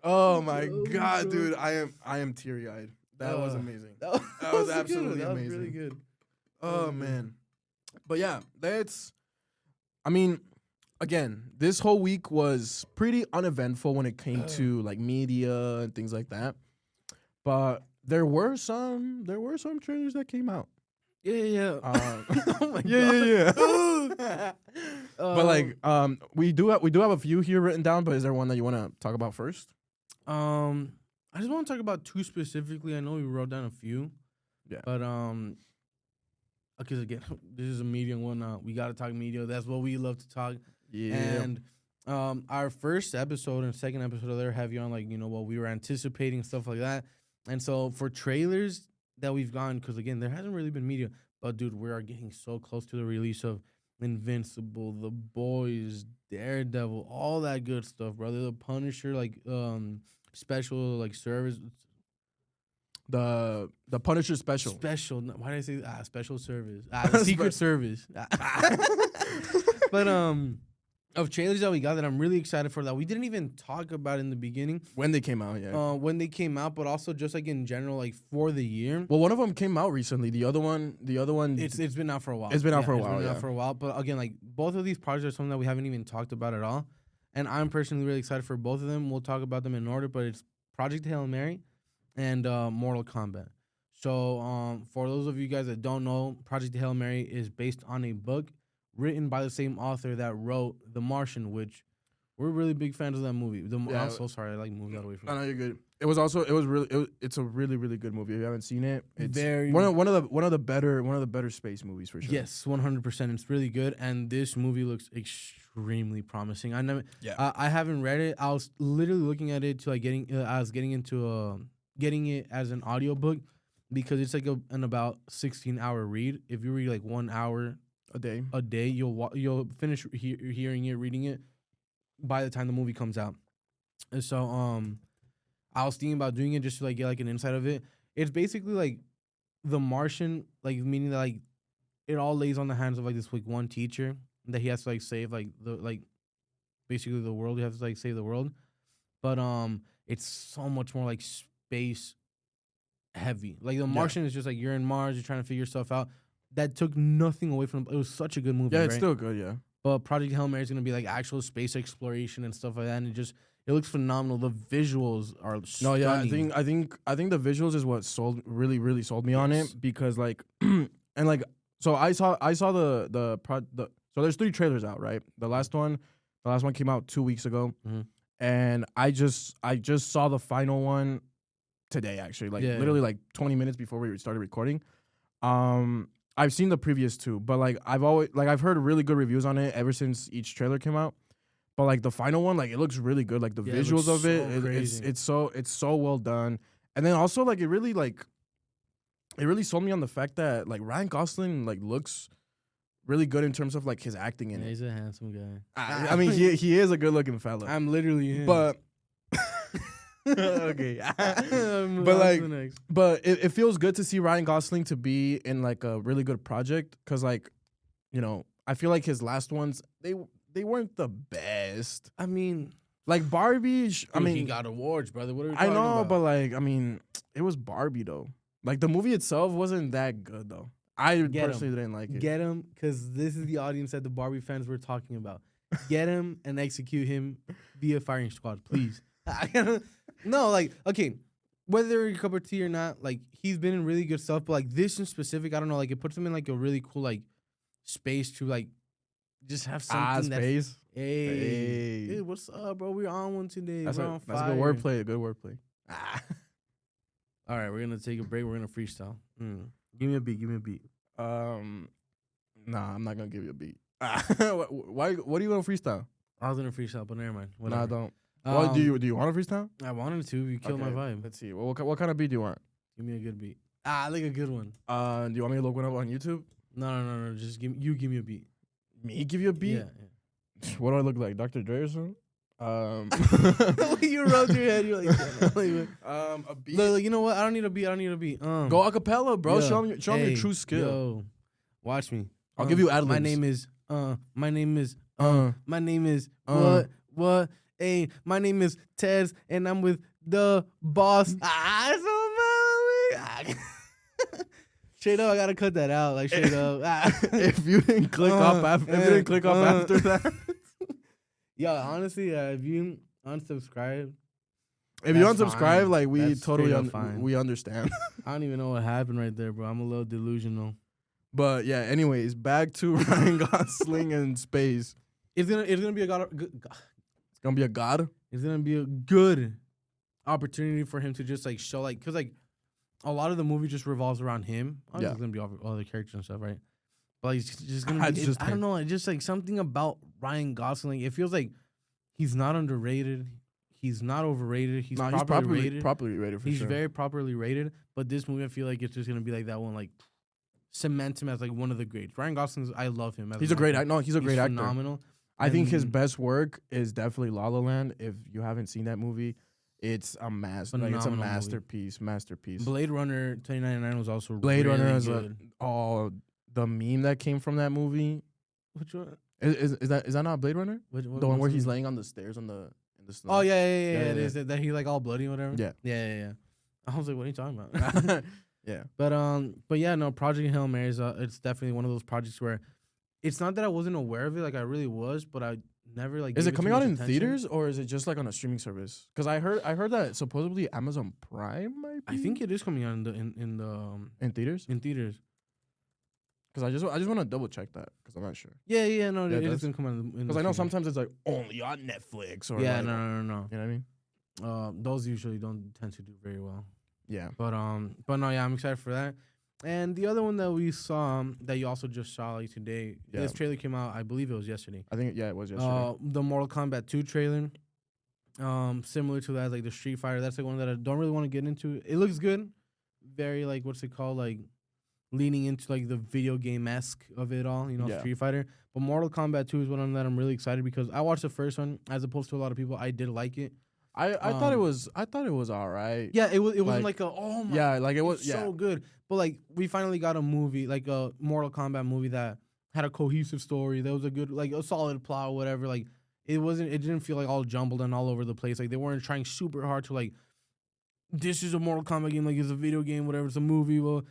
Speaker 1: Oh my god, dude! I am teary eyed. That was amazing. That was absolutely amazing.
Speaker 2: That was really good.
Speaker 1: Oh man. But yeah, again, this whole week was pretty uneventful when it came to like media and things like that. But there were some trailers that came out.
Speaker 2: Yeah.
Speaker 1: Oh my god. Yeah. But like, we do have a few here written down. But is there one that you want to talk about first?
Speaker 2: I just want to talk about 2 specifically. I know we wrote down a few.
Speaker 1: Yeah.
Speaker 2: But because again, this is a media one. We gotta talk media. That's what we love to talk.
Speaker 1: Yeah.
Speaker 2: And our first episode and second episode of there have you on like what we were anticipating, stuff like that. And so for trailers that we've gone, because again there hasn't really been media, but dude, we are getting so close to the release of Invincible, The Boys, Daredevil, all that good stuff, brother. The Punisher, like special like service.
Speaker 1: The Punisher special.
Speaker 2: Why did I say special service? Secret Service. But of trailers that we got that I'm really excited for that we didn't even talk about in the beginning.
Speaker 1: When they came out, yeah.
Speaker 2: When they came out, but also just like in general, like for the year.
Speaker 1: Well, one of them came out recently. The other one.
Speaker 2: It's been out for a while.
Speaker 1: It's been out for a while.
Speaker 2: Out for a while. But again, like both of these projects are something that we haven't even talked about at all. And I'm personally really excited for both of them. We'll talk about them in order, but it's Project Hail Mary and Mortal Kombat. So for those of you guys that don't know, Project Hail Mary is based on a book written by the same author that wrote The Martian, which we're really big fans of that movie. I'm so sorry, I like moved that away from.
Speaker 1: I know you're good. It's a really really good movie. If you haven't seen it, it's
Speaker 2: very
Speaker 1: one of the better space movies for sure.
Speaker 2: Yes, 100%. It's really good, and this movie looks extremely promising. I haven't read it. I was literally looking at it to like getting it as an audiobook, because it's like an about 16-hour read. If you read like 1 hour a day, you'll finish hearing it, reading it by the time the movie comes out. And so I was thinking about doing it just to like get like an insight of it. It's basically like The Martian, like meaning that like it all lays on the hands of like this like one teacher that he has to like save like basically the world. He has to like save the world, but it's so much more like space heavy. Like The Martian is just like you're in Mars, you're trying to figure stuff out. That took nothing away from it. It was such a good movie.
Speaker 1: Yeah, it's still good. Yeah,
Speaker 2: but Project Hail Mary is gonna be like actual space exploration and stuff like that, and it looks phenomenal. The visuals are stunning.
Speaker 1: No, yeah, I think the visuals is what really sold me on it, because like and like So I saw the so there's 3 trailers out, right? The last one came out 2 weeks ago, and I just saw the final one today, actually, like literally like 20 minutes before we started recording. I've seen the previous 2, but like I've heard really good reviews on it ever since each trailer came out. But like the final one, like it looks really good. Like the visuals of it's so well done. And then also like it really sold me on the fact that like Ryan Gosling like looks really good in terms of like his acting in it.
Speaker 2: He's a handsome guy.
Speaker 1: I mean he is a good looking fella.
Speaker 2: I'm literally him.
Speaker 1: But okay. But it feels good to see Ryan Gosling to be in like a really good project, cuz like, you know, I feel like his last ones they weren't the best.
Speaker 2: I mean,
Speaker 1: like Barbie,
Speaker 2: he got awards, brother. What are we talking about?
Speaker 1: I know, but like, I mean, it was Barbie though. Like the movie itself wasn't that good though. I personally didn't like it.
Speaker 2: Get him, because this is the audience that the Barbie fans were talking about. Get him and execute him via firing squad, please. No, like, okay, whether your cup of tea or not, like he's been in really good stuff, but like this in specific, I don't know, like it puts him in like a really cool like space to like just have something
Speaker 1: space.
Speaker 2: Hey, dude, what's up, bro? We're on one today.
Speaker 1: That's
Speaker 2: a
Speaker 1: good wordplay. A good wordplay.
Speaker 2: All right, we're gonna take a break. We're gonna freestyle. Give me a beat.
Speaker 1: Nah, I'm not gonna give you a beat. Why? What do you want to freestyle?
Speaker 2: I was gonna freestyle, but never mind. Whatever.
Speaker 1: Nah, I don't. What do you want to freestyle?
Speaker 2: I wanted to. You killed my vibe.
Speaker 1: Let's see. What kind of beat do you want?
Speaker 2: Give me a good beat. Like a good one.
Speaker 1: Do you want me to look one up on YouTube?
Speaker 2: No. Just give me a beat.
Speaker 1: Me give you a beat?
Speaker 2: Yeah.
Speaker 1: What do I look like, Dr. Dre or something?
Speaker 2: You rubbed your head. You're like,
Speaker 1: a beat.
Speaker 2: Look, you know what? I don't need a beat.
Speaker 1: Go acapella, bro.
Speaker 2: Yeah.
Speaker 1: Show me your true skill.
Speaker 2: Yo, watch me.
Speaker 1: I'll give you ad-libs.
Speaker 2: My name is. What? Hey, my name is Tez, and I'm with the boss. Straight up, I gotta cut that out. Like straight up.
Speaker 1: If you didn't click off after that.
Speaker 2: Yo, honestly, if you unsubscribe,
Speaker 1: fine. Like we
Speaker 2: that's
Speaker 1: totally we understand.
Speaker 2: I don't even know what happened right there, bro. I'm a little delusional.
Speaker 1: But yeah, anyways, back to Ryan Gosling and space.
Speaker 2: It's gonna be a god.
Speaker 1: It's gonna be a god.
Speaker 2: It's gonna be a good opportunity for him to just like show, like, cause like a lot of the movie just revolves around him. Obviously, it's gonna be all the characters and stuff, right? But he's just gonna be. I don't know. It's just like something about Ryan Gosling. It feels like he's not underrated. He's not overrated. He's properly rated.
Speaker 1: Properly rated for
Speaker 2: he's
Speaker 1: sure.
Speaker 2: Very properly rated. But this movie, I feel like it's just gonna be like that one, like cement him as like one of the greats. Ryan Gosling's. I love him.
Speaker 1: He's a great actor. No, he's a great actor.
Speaker 2: Phenomenal.
Speaker 1: I think his best work is definitely La La Land. If you haven't seen that movie, it's a it's a masterpiece.
Speaker 2: Movie.
Speaker 1: Masterpiece.
Speaker 2: Blade Runner 2099 was also
Speaker 1: Blade
Speaker 2: really
Speaker 1: Runner is
Speaker 2: good.
Speaker 1: The meme that came from that movie.
Speaker 2: Which one?
Speaker 1: Is that not Blade Runner?
Speaker 2: The
Speaker 1: one where he's laying on the stairs in the snow.
Speaker 2: Oh yeah. It is that he like all bloody or whatever. Yeah. I was like, what are you talking about?
Speaker 1: Yeah.
Speaker 2: But yeah, no. Project Hail Mary is it's definitely one of those projects where it's not that I wasn't aware of it, like I really was, but I never like.
Speaker 1: Is it coming out in theaters or is it just like on a streaming service? Because I heard that supposedly Amazon Prime might be.
Speaker 2: I think it is coming out in
Speaker 1: theaters.
Speaker 2: In theaters.
Speaker 1: Because I just want to double check that because I'm not sure.
Speaker 2: Yeah, no, it is gonna come out.
Speaker 1: Because I know sometimes it's like only on Netflix or
Speaker 2: no.
Speaker 1: You know what I mean?
Speaker 2: Those usually don't tend to do very well.
Speaker 1: Yeah.
Speaker 2: But no, yeah, I'm excited for that. And the other one that we saw that you also just saw like today, this trailer came out. I believe it was yesterday.
Speaker 1: I think it was yesterday.
Speaker 2: The Mortal Kombat 2 trailer. Similar to that, like the Street Fighter. That's the one that I don't really want to get into. It looks good. Very like what's it called? Like leaning into like the video game-esque of it all, Street Fighter. But Mortal Kombat 2 is one that I'm really excited because I watched the first one as opposed to a lot of people. I did like it.
Speaker 1: I thought it was all right.
Speaker 2: Yeah, it wasn't like a oh my.
Speaker 1: Yeah, like it was
Speaker 2: so good. But like we finally got a movie, like a Mortal Kombat movie that had a cohesive story. That was a good, like a solid plot or whatever. Like it didn't feel like all jumbled and all over the place. Like they weren't trying super hard to like this is a Mortal Kombat game, like it's a video game, whatever, it's a movie. Well,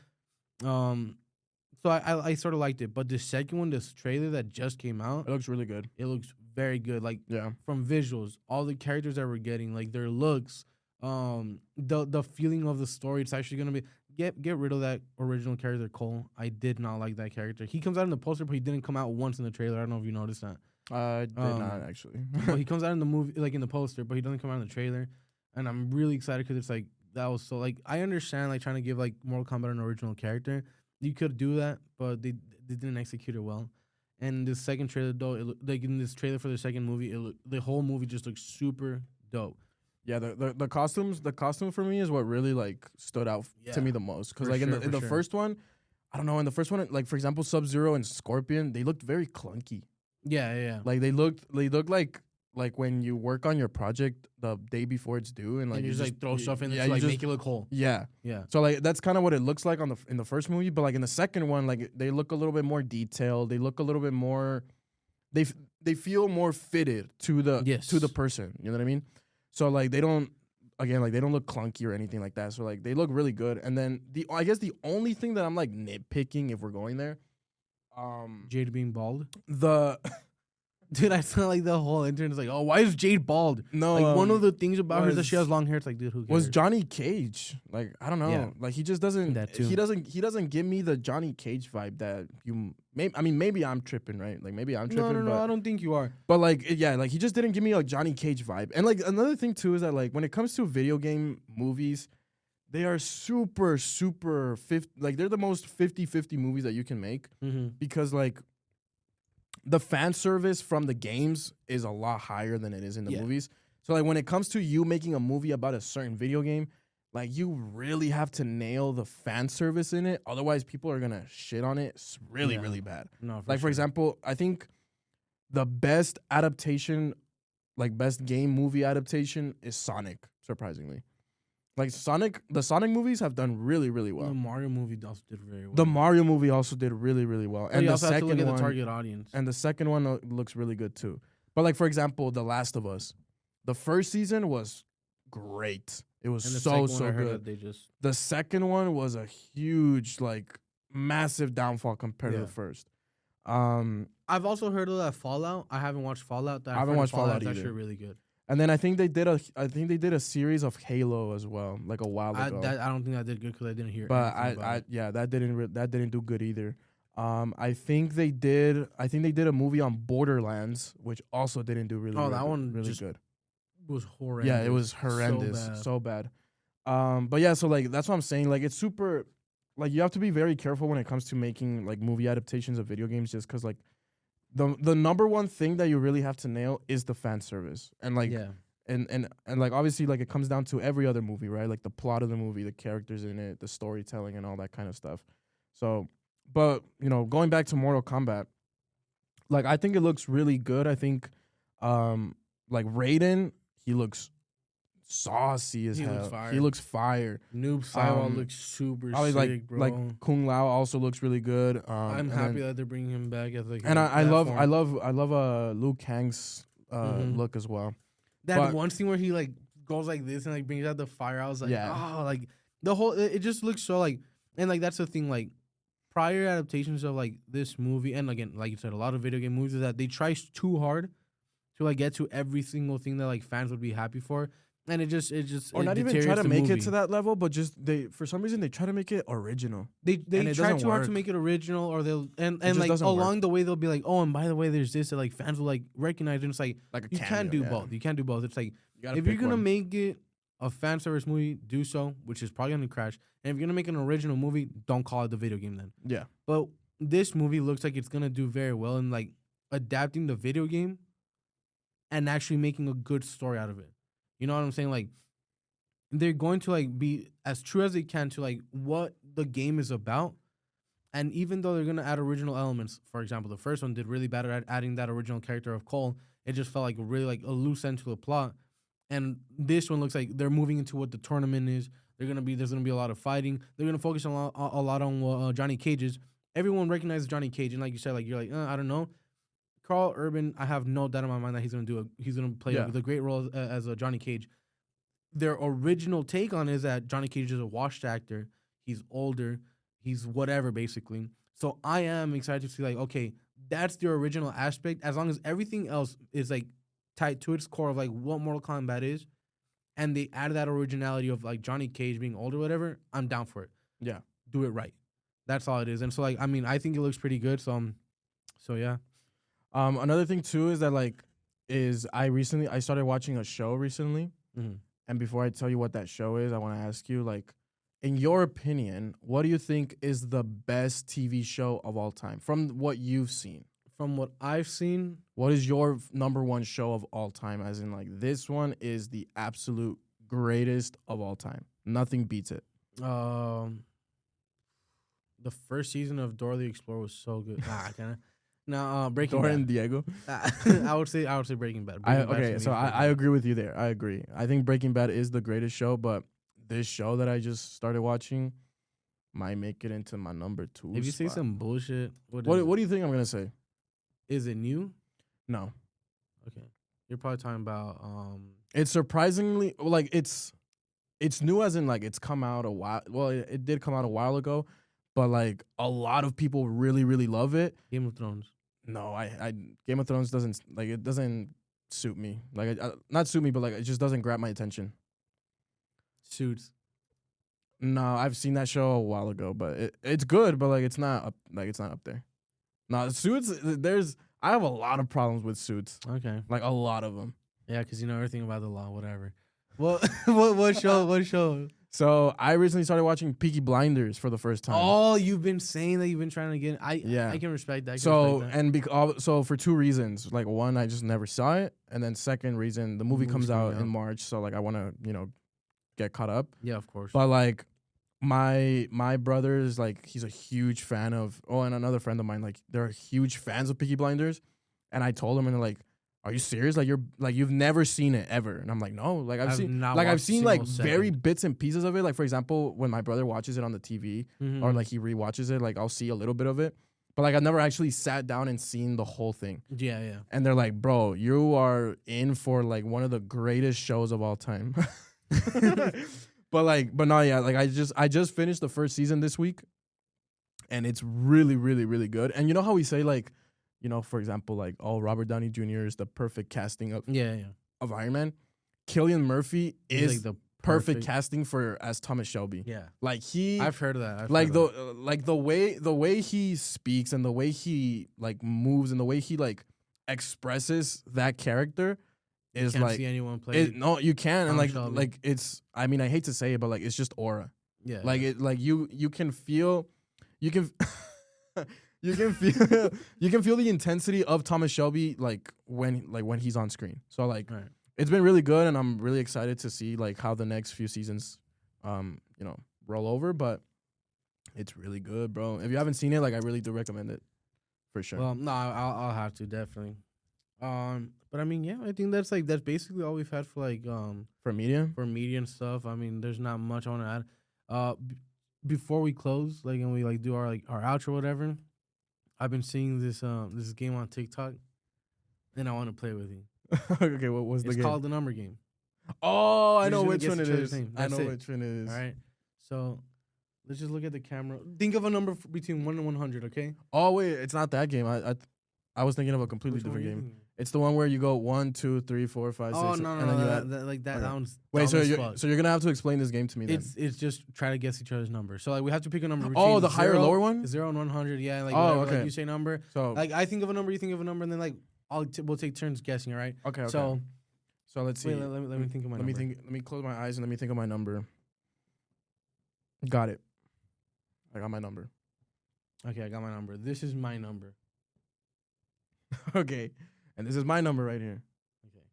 Speaker 2: so I sort of liked it. But the second one, this trailer that just came out,
Speaker 1: it looks really good.
Speaker 2: It looks very good. Like from visuals, all the characters that we're getting, like their looks, the feeling of the story. It's actually gonna be get rid of that original character Cole. I did not like that character. He comes out in the poster, but he didn't come out once in the trailer. I don't know if you noticed that.
Speaker 1: I did not actually.
Speaker 2: But he comes out in the movie, like in the poster, but he doesn't come out in the trailer. And I'm really excited because it's like that was so like I understand like trying to give like Mortal Kombat an original character. You could do that, but they didn't execute it well. And the second trailer though, like in this trailer for the second movie, the whole movie just looks super dope.
Speaker 1: Yeah, the costume for me is what really like stood out to me the most because like in the first one, I don't know, in the first one, like for example, Sub-Zero and Scorpion, they looked very clunky.
Speaker 2: Yeah.
Speaker 1: Like they looked like when you work on your project the day before it's due and like
Speaker 2: and you just like throw stuff in there to
Speaker 1: like
Speaker 2: make it look whole.
Speaker 1: Yeah. So like that's kind of what it looks like in the first movie, but like in the second one, like they look a little bit more detailed. They look a little bit more. They feel more fitted to the person. You know what I mean? So like they don't look clunky or anything like that. So like they look really good. And then I guess the only thing that I'm like nitpicking if we're going there,
Speaker 2: Jade being bald.
Speaker 1: Dude,
Speaker 2: I saw like the whole internet is like, oh, why is Jade bald?
Speaker 1: No,
Speaker 2: like one of the things about her is that she has long hair. It's like, dude, who cares?
Speaker 1: Was Johnny Cage? Like, I don't know.
Speaker 2: Yeah.
Speaker 1: Like he just doesn't.
Speaker 2: That too.
Speaker 1: He doesn't give me the Johnny Cage vibe that you. Maybe I'm tripping, right? Like maybe I'm tripping.
Speaker 2: No, I don't think you are.
Speaker 1: But like, yeah, like he just didn't give me like Johnny Cage vibe. And like another thing too is that like when it comes to video game movies, they are super like they're the most 50-50 movies that you can make because like. The fan service from the games is a lot higher than it is in the movies. So like when it comes to you making a movie about a certain video game, like you really have to nail the fan service in it. Otherwise, people are gonna shit on it really bad.
Speaker 2: No,
Speaker 1: for example, I think the best adaptation, like best game movie adaptation, is Sonic. Surprisingly. Like the Sonic movies have done really well.
Speaker 2: The Mario movie also did very well.
Speaker 1: The Mario movie also did really well.
Speaker 2: And the second one, the target audience.
Speaker 1: And the second one looks really good too. But like for example, The Last of Us, the first season was great. It was so good. The second one was a huge, like massive downfall compared to the first.
Speaker 2: I've also heard of that Fallout. I haven't watched Fallout. I haven't watched Fallout either. It's actually really good.
Speaker 1: And then I think they did a series of Halo as well, like a while ago.
Speaker 2: I don't think that did good because I didn't hear.
Speaker 1: But that didn't do good either. I think they did a movie on Borderlands, which also didn't do really.
Speaker 2: That one
Speaker 1: really good.
Speaker 2: Was horrendous.
Speaker 1: Yeah, it was horrendous, so bad. But yeah, so like that's what I'm saying. Like it's super, like you have to be very careful when it comes to making like movie adaptations of video games, just because like. The number one thing that you really have to nail is the fan service. And like and like obviously like it comes down to every other movie, right? Like the plot of the movie, the characters in it, the storytelling and all that kind of stuff. So, but you know, going back to Mortal Kombat, like I think it looks really good. I think like Raiden, he looks saucy as hell. He looks fire.
Speaker 2: Noob Saibot looks super sick,
Speaker 1: like,
Speaker 2: bro.
Speaker 1: Like Kung Lao also looks really good.
Speaker 2: I'm happy that they're bringing him back as like.
Speaker 1: And I love Liu Kang's look as well.
Speaker 2: That one scene where he like goes like this and like brings out the fire. I was like, like the whole it just looks so like, and like that's the thing, like prior adaptations of like this movie, and again like you said, a lot of video game movies is that they try too hard to like get to every single thing that like fans would be happy for. And it just or not even try to
Speaker 1: make it to that level, but just for some reason they try to make it original.
Speaker 2: They try too hard to make it original, or they'll and like along the way they'll be like, oh, and by the way, there's this that like fans will like recognize, and it's like you can't do both. You can't do both. It's like if you're gonna make it a fan service movie, do so, which is probably gonna crash. And if you're gonna make an original movie, don't call it the video game then.
Speaker 1: Yeah.
Speaker 2: But this movie looks like it's gonna do very well in like adapting the video game and actually making a good story out of it. You know what I'm saying? Like, they're going to, like, be as true as they can to, like, what the game is about. And even though they're going to add original elements, for example, the first one did really bad at adding that original character of Cole. It just felt like really, like, a loose end to the plot. And this one looks like they're moving into what the tournament is. There's going to be a lot of fighting. They're going to focus a lot on Johnny Cage's. Everyone recognizes Johnny Cage. And like you said, like, you're like, I don't know. Carl Urban, I have no doubt in my mind that he's gonna play the great role as a Johnny Cage. Their original take on it is that Johnny Cage is a washed actor. He's older. He's whatever, basically. So I am excited to see, like, okay, that's the original aspect. As long as everything else is like tied to its core of like what Mortal Kombat is, and they added that originality of like Johnny Cage being older, whatever, I'm down for it.
Speaker 1: Yeah.
Speaker 2: Do it right. That's all it is. And so like I mean, I think it looks pretty good. So yeah.
Speaker 1: Another thing too is that like I started watching a show recently,
Speaker 2: Mm-hmm.
Speaker 1: and before I tell you what that show is, I want to ask you like, in your opinion, what do you think is the best TV show of all time from what you've seen?
Speaker 2: From what I've seen,
Speaker 1: What is your number one show of all time? As in like this one is the absolute greatest of all time. Nothing beats it.
Speaker 2: the first season of Dora the Explorer was so good. Kind of. Now, Breaking
Speaker 1: Dora
Speaker 2: Bad.
Speaker 1: and Diego.
Speaker 2: I would say Breaking Bad. Breaking Bad
Speaker 1: Okay, so I agree with you there. I agree. I think Breaking Bad is the greatest show, but this show that I just started watching might make it into my number 2.
Speaker 2: If you say some bullshit,
Speaker 1: what do you think I'm gonna say?
Speaker 2: Is it new?
Speaker 1: No.
Speaker 2: Okay, you're probably talking about
Speaker 1: It's surprisingly like it's new as in like it's come out a while. Well, it did come out a while ago, but like a lot of people really really love it.
Speaker 2: Game of Thrones.
Speaker 1: No, I Game of Thrones doesn't suit me. Like not suit me, but like it just doesn't grab my attention.
Speaker 2: Suits.
Speaker 1: No, I've seen that show a while ago, but it's good, but like it's not up there. No, Suits. I have a lot of problems with Suits.
Speaker 2: Okay.
Speaker 1: Like a lot of them.
Speaker 2: Yeah, because you know everything about the law, whatever. What what show? What show?
Speaker 1: So I recently started watching Peaky Blinders for the first time.
Speaker 2: Oh, you've been saying that you've been trying to get. I can respect that.
Speaker 1: So for 2 reasons. Like one, I just never saw it, and then second reason, the movie comes out in March, so like I want to get caught up.
Speaker 2: Yeah, of course.
Speaker 1: But like my brother's like he's a huge fan of. Oh, and another friend of mine, like they're huge fans of Peaky Blinders, and I told him, and they're like, "Are you serious? Like you've never seen it ever?" And I'm like, "No, like I've seen like very bits and pieces of it. Like for example, when my brother watches it on the TV or like he rewatches it, like I'll see a little bit of it, but like I've never actually sat down and seen the whole thing."
Speaker 2: Yeah, yeah.
Speaker 1: And they're like, "Bro, you are in for like one of the greatest shows of all time." But no, yeah, like I just finished the first season this week, and it's really, really, really good. And you know how we say like, for example, like, oh, Robert Downey Jr. is the perfect casting of Iron Man. Cillian Murphy is like the perfect casting as Thomas Shelby.
Speaker 2: Yeah,
Speaker 1: like
Speaker 2: I've heard of that.
Speaker 1: The way he speaks and the way he like moves and the way he like expresses that character. Is
Speaker 2: can't
Speaker 1: like
Speaker 2: see anyone play it.
Speaker 1: No, you can, and
Speaker 2: Shelby.
Speaker 1: like it's. I mean, I hate to say it, but like it's just aura.
Speaker 2: Yeah,
Speaker 1: like it. Like you can feel, you can, you can feel the intensity of Thomas Shelby like when he's on screen. So like it's been really good, and I'm really excited to see like how the next few seasons, roll over. But it's really good, bro. If you haven't seen it, like I really do recommend it, for sure.
Speaker 2: Well, no, I'll have to definitely. But I mean, yeah, I think that's basically all we've had for like
Speaker 1: for media
Speaker 2: and stuff. I mean, there's not much I want to add. Before we close, like, and we like do our outro or whatever, I've been seeing this game on TikTok, and I want to play with you.
Speaker 1: Okay, what was the game?
Speaker 2: It's called the number game.
Speaker 1: Oh, I know which one it is. I know which one it is.
Speaker 2: All right, so let's just look at the camera. Think of a number between 1 and 100. Okay.
Speaker 1: Oh wait, it's not that game. I was thinking of a completely different game. It's the one where you go 1, 2, 3, 4, 5, 6.
Speaker 2: Oh no,
Speaker 1: and then you add,
Speaker 2: that sounds.
Speaker 1: Wait, so you're gonna have to explain this game to me then.
Speaker 2: It's just try to guess each other's number. So like we have to pick a number.
Speaker 1: Oh, the higher lower one.
Speaker 2: 0 and 100. Yeah. Like
Speaker 1: okay.
Speaker 2: Like you say number. So like I think of a number, you think of a number, and then like we'll take turns guessing. All right.
Speaker 1: Okay.
Speaker 2: So
Speaker 1: let's see.
Speaker 2: Wait, let me think of my number.
Speaker 1: Let me close my eyes and let me think of my number. Got it. I got my number.
Speaker 2: Okay, I got my number. This is my number.
Speaker 1: Okay. And this is my number right here.
Speaker 2: Okay.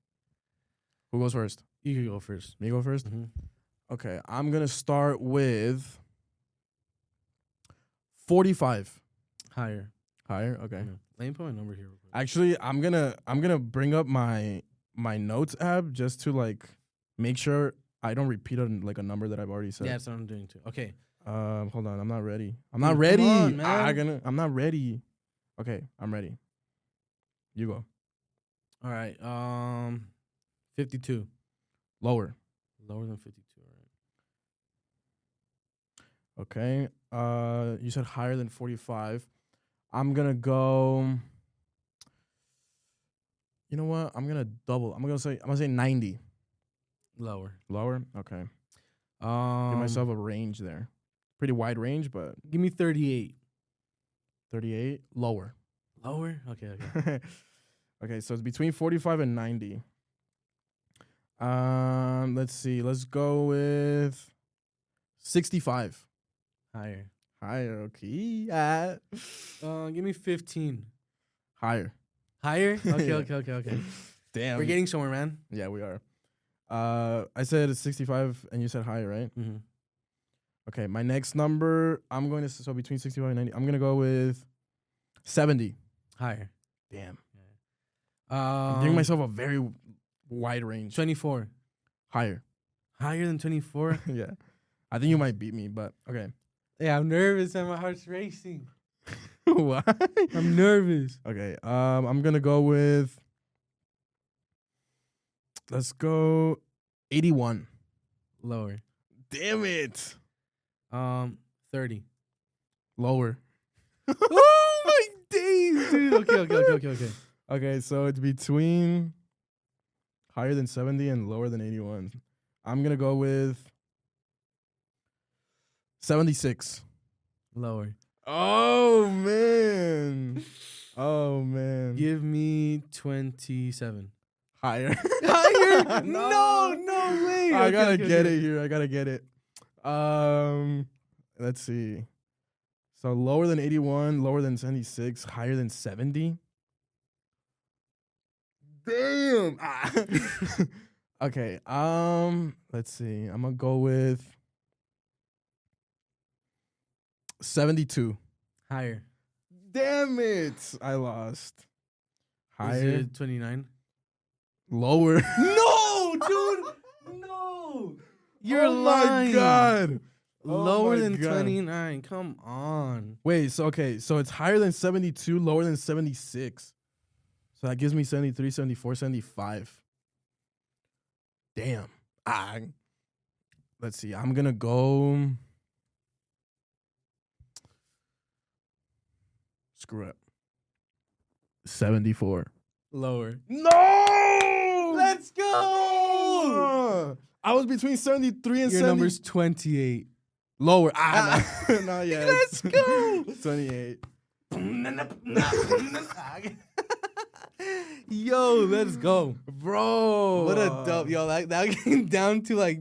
Speaker 1: Who goes first?
Speaker 2: You can go first.
Speaker 1: Me go first?
Speaker 2: Mm-hmm.
Speaker 1: Okay. I'm going to start with 45.
Speaker 2: Higher.
Speaker 1: Higher? Okay.
Speaker 2: Yeah. Let me put my number here.
Speaker 1: Actually, I'm gonna bring up my notes app just to like make sure I don't repeat a number that I've already said.
Speaker 2: Yeah, that's what I'm doing too. Okay.
Speaker 1: Hold on. I'm not ready. I'm not ready.
Speaker 2: On, man.
Speaker 1: I'm not ready. Okay, I'm ready. You go.
Speaker 2: All right. 52.
Speaker 1: Lower.
Speaker 2: Lower than 52. All
Speaker 1: right. Okay. You said higher than 45. I'm gonna go. You know what? I'm gonna double. I'm gonna say 90.
Speaker 2: Lower.
Speaker 1: Lower. Okay. Give myself a range there. pretty wide range, but
Speaker 2: Give me 38.
Speaker 1: 38 lower.
Speaker 2: Lower? Okay.
Speaker 1: Okay, so it's between 45 and 90. Let's see. Let's go with 65.
Speaker 2: Higher.
Speaker 1: Higher, okay.
Speaker 2: Give me 15.
Speaker 1: Higher.
Speaker 2: Higher? Okay,
Speaker 1: Yeah.
Speaker 2: okay.
Speaker 1: Damn.
Speaker 2: We're getting somewhere, man.
Speaker 1: Yeah, we are. I said 65 and you said higher, right?
Speaker 2: Mm-hmm.
Speaker 1: Okay, my next number, I'm going to, so between 65 and 90, I'm going to go with 70.
Speaker 2: Higher.
Speaker 1: Damn. I'm giving myself a very wide range.
Speaker 2: 24.
Speaker 1: Higher.
Speaker 2: Higher than 24?
Speaker 1: Yeah. I think you might beat me, but okay.
Speaker 2: Yeah, I'm nervous and my heart's racing.
Speaker 1: Why?
Speaker 2: I'm nervous.
Speaker 1: Okay, I'm going to go with, let's go 81.
Speaker 2: Lower.
Speaker 1: Damn it.
Speaker 2: 30.
Speaker 1: Lower.
Speaker 2: Oh my days, dude. Okay.
Speaker 1: Okay, so it's between higher than 70 and lower than 81. I'm going to go with 76.
Speaker 2: Lower.
Speaker 1: Oh, man. Oh, man.
Speaker 2: Give me 27.
Speaker 1: Higher.
Speaker 2: Higher? No way.
Speaker 1: I got to get it here. I got to get it. Let's see. So lower than 81, lower than 76, higher than 70. Damn. Okay. Let's see. I'm gonna go with 72.
Speaker 2: Higher.
Speaker 1: Damn it. I lost. Higher.
Speaker 2: Is it 29?
Speaker 1: Lower.
Speaker 2: No, dude. No. You're lying.
Speaker 1: My God.
Speaker 2: Lower
Speaker 1: my
Speaker 2: than
Speaker 1: God.
Speaker 2: 29. Come on.
Speaker 1: Wait, so okay, so it's higher than 72, lower than 76. So that gives me 73, 74, 75. Damn. Let's see. I'm going to go. Screw it. 74.
Speaker 2: Lower.
Speaker 1: No!
Speaker 2: Let's go.
Speaker 1: I was between 73 and
Speaker 2: Your
Speaker 1: 70.
Speaker 2: number's 28.
Speaker 1: Lower. Not yet.
Speaker 2: Let's go.
Speaker 1: 28.
Speaker 2: Yo, let's go.
Speaker 1: Bro.
Speaker 2: What a dub. Yo, that came down to like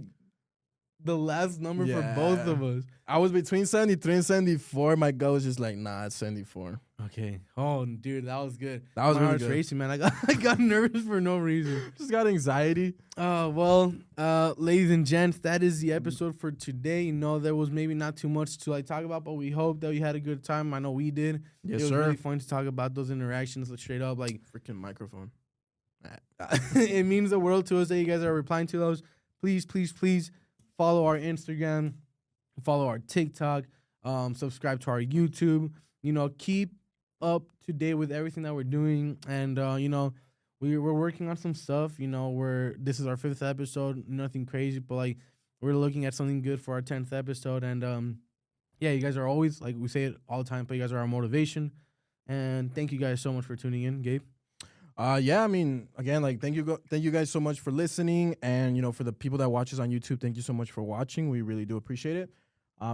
Speaker 2: the last number for both of us.
Speaker 1: I was between 73 and 74. My gut was just like, nah, it's 74.
Speaker 2: Okay. Oh, dude, that was good.
Speaker 1: That was
Speaker 2: My
Speaker 1: really
Speaker 2: heart's
Speaker 1: good.
Speaker 2: racing, man. I got nervous for no reason.
Speaker 1: Just got anxiety.
Speaker 2: Well, ladies and gents, that is the episode for today. You know, there was maybe not too much to like talk about, but we hope that you had a good time. I know we did.
Speaker 1: Yes,
Speaker 2: it was
Speaker 1: sir.
Speaker 2: really fun to talk about those interactions straight up. Like,
Speaker 1: Freaking microphone.
Speaker 2: it means the world to us that you guys are replying to those. Please follow our Instagram, follow our TikTok, subscribe to our YouTube. You know, keep up to date with everything that we're doing, and you know, we're working on some stuff. You know, this is our 5th episode, nothing crazy, but like we're looking at something good for our 10th episode, and yeah, you guys are always, like we say it all the time, but you guys are our motivation, and thank you guys so much for tuning in, Gabe.
Speaker 1: Yeah, I mean, again, like thank you guys so much for listening, and you know, for the people that watch us on YouTube, thank you so much for watching. We really do appreciate it.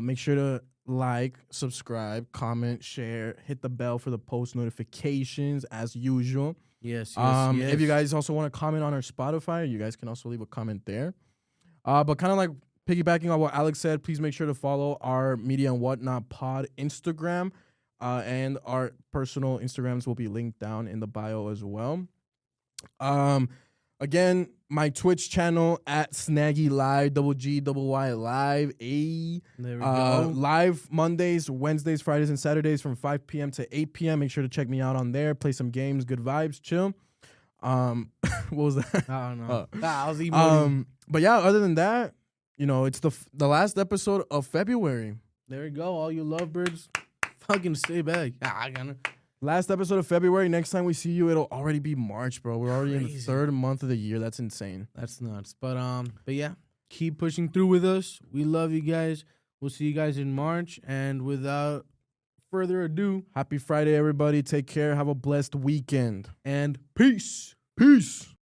Speaker 1: Make sure to like, subscribe, comment, share, hit the bell for the post notifications as usual.
Speaker 2: Yes.
Speaker 1: If you guys also want to comment on our Spotify, you guys can also leave a comment there. But kind of like piggybacking on what Alex said, please make sure to follow our Media and Whatnot Pod Instagram. And our personal Instagrams will be linked down in the bio as well. Again, my Twitch channel at Snaggy Live, GGY Live.
Speaker 2: There we go.
Speaker 1: Live Mondays, Wednesdays, Fridays, and Saturdays from 5 p.m. to 8 p.m. Make sure to check me out on there. Play some games, good vibes, chill. What was that?
Speaker 2: I don't know. I was emoting.
Speaker 1: But yeah, other than that, you know, it's the last episode of February.
Speaker 2: There we go. All you lovebirds, fucking stay back.
Speaker 1: Last episode of February. Next time we see you, it'll already be March, bro. We're already in the
Speaker 2: Crazy.
Speaker 1: 3rd month of the year. That's insane.
Speaker 2: That's nuts. But yeah, keep pushing through with us. We love you guys. We'll see you guys in March. And without further ado,
Speaker 1: Happy Friday, everybody. Take care. Have a blessed weekend.
Speaker 2: and peace.
Speaker 1: Peace.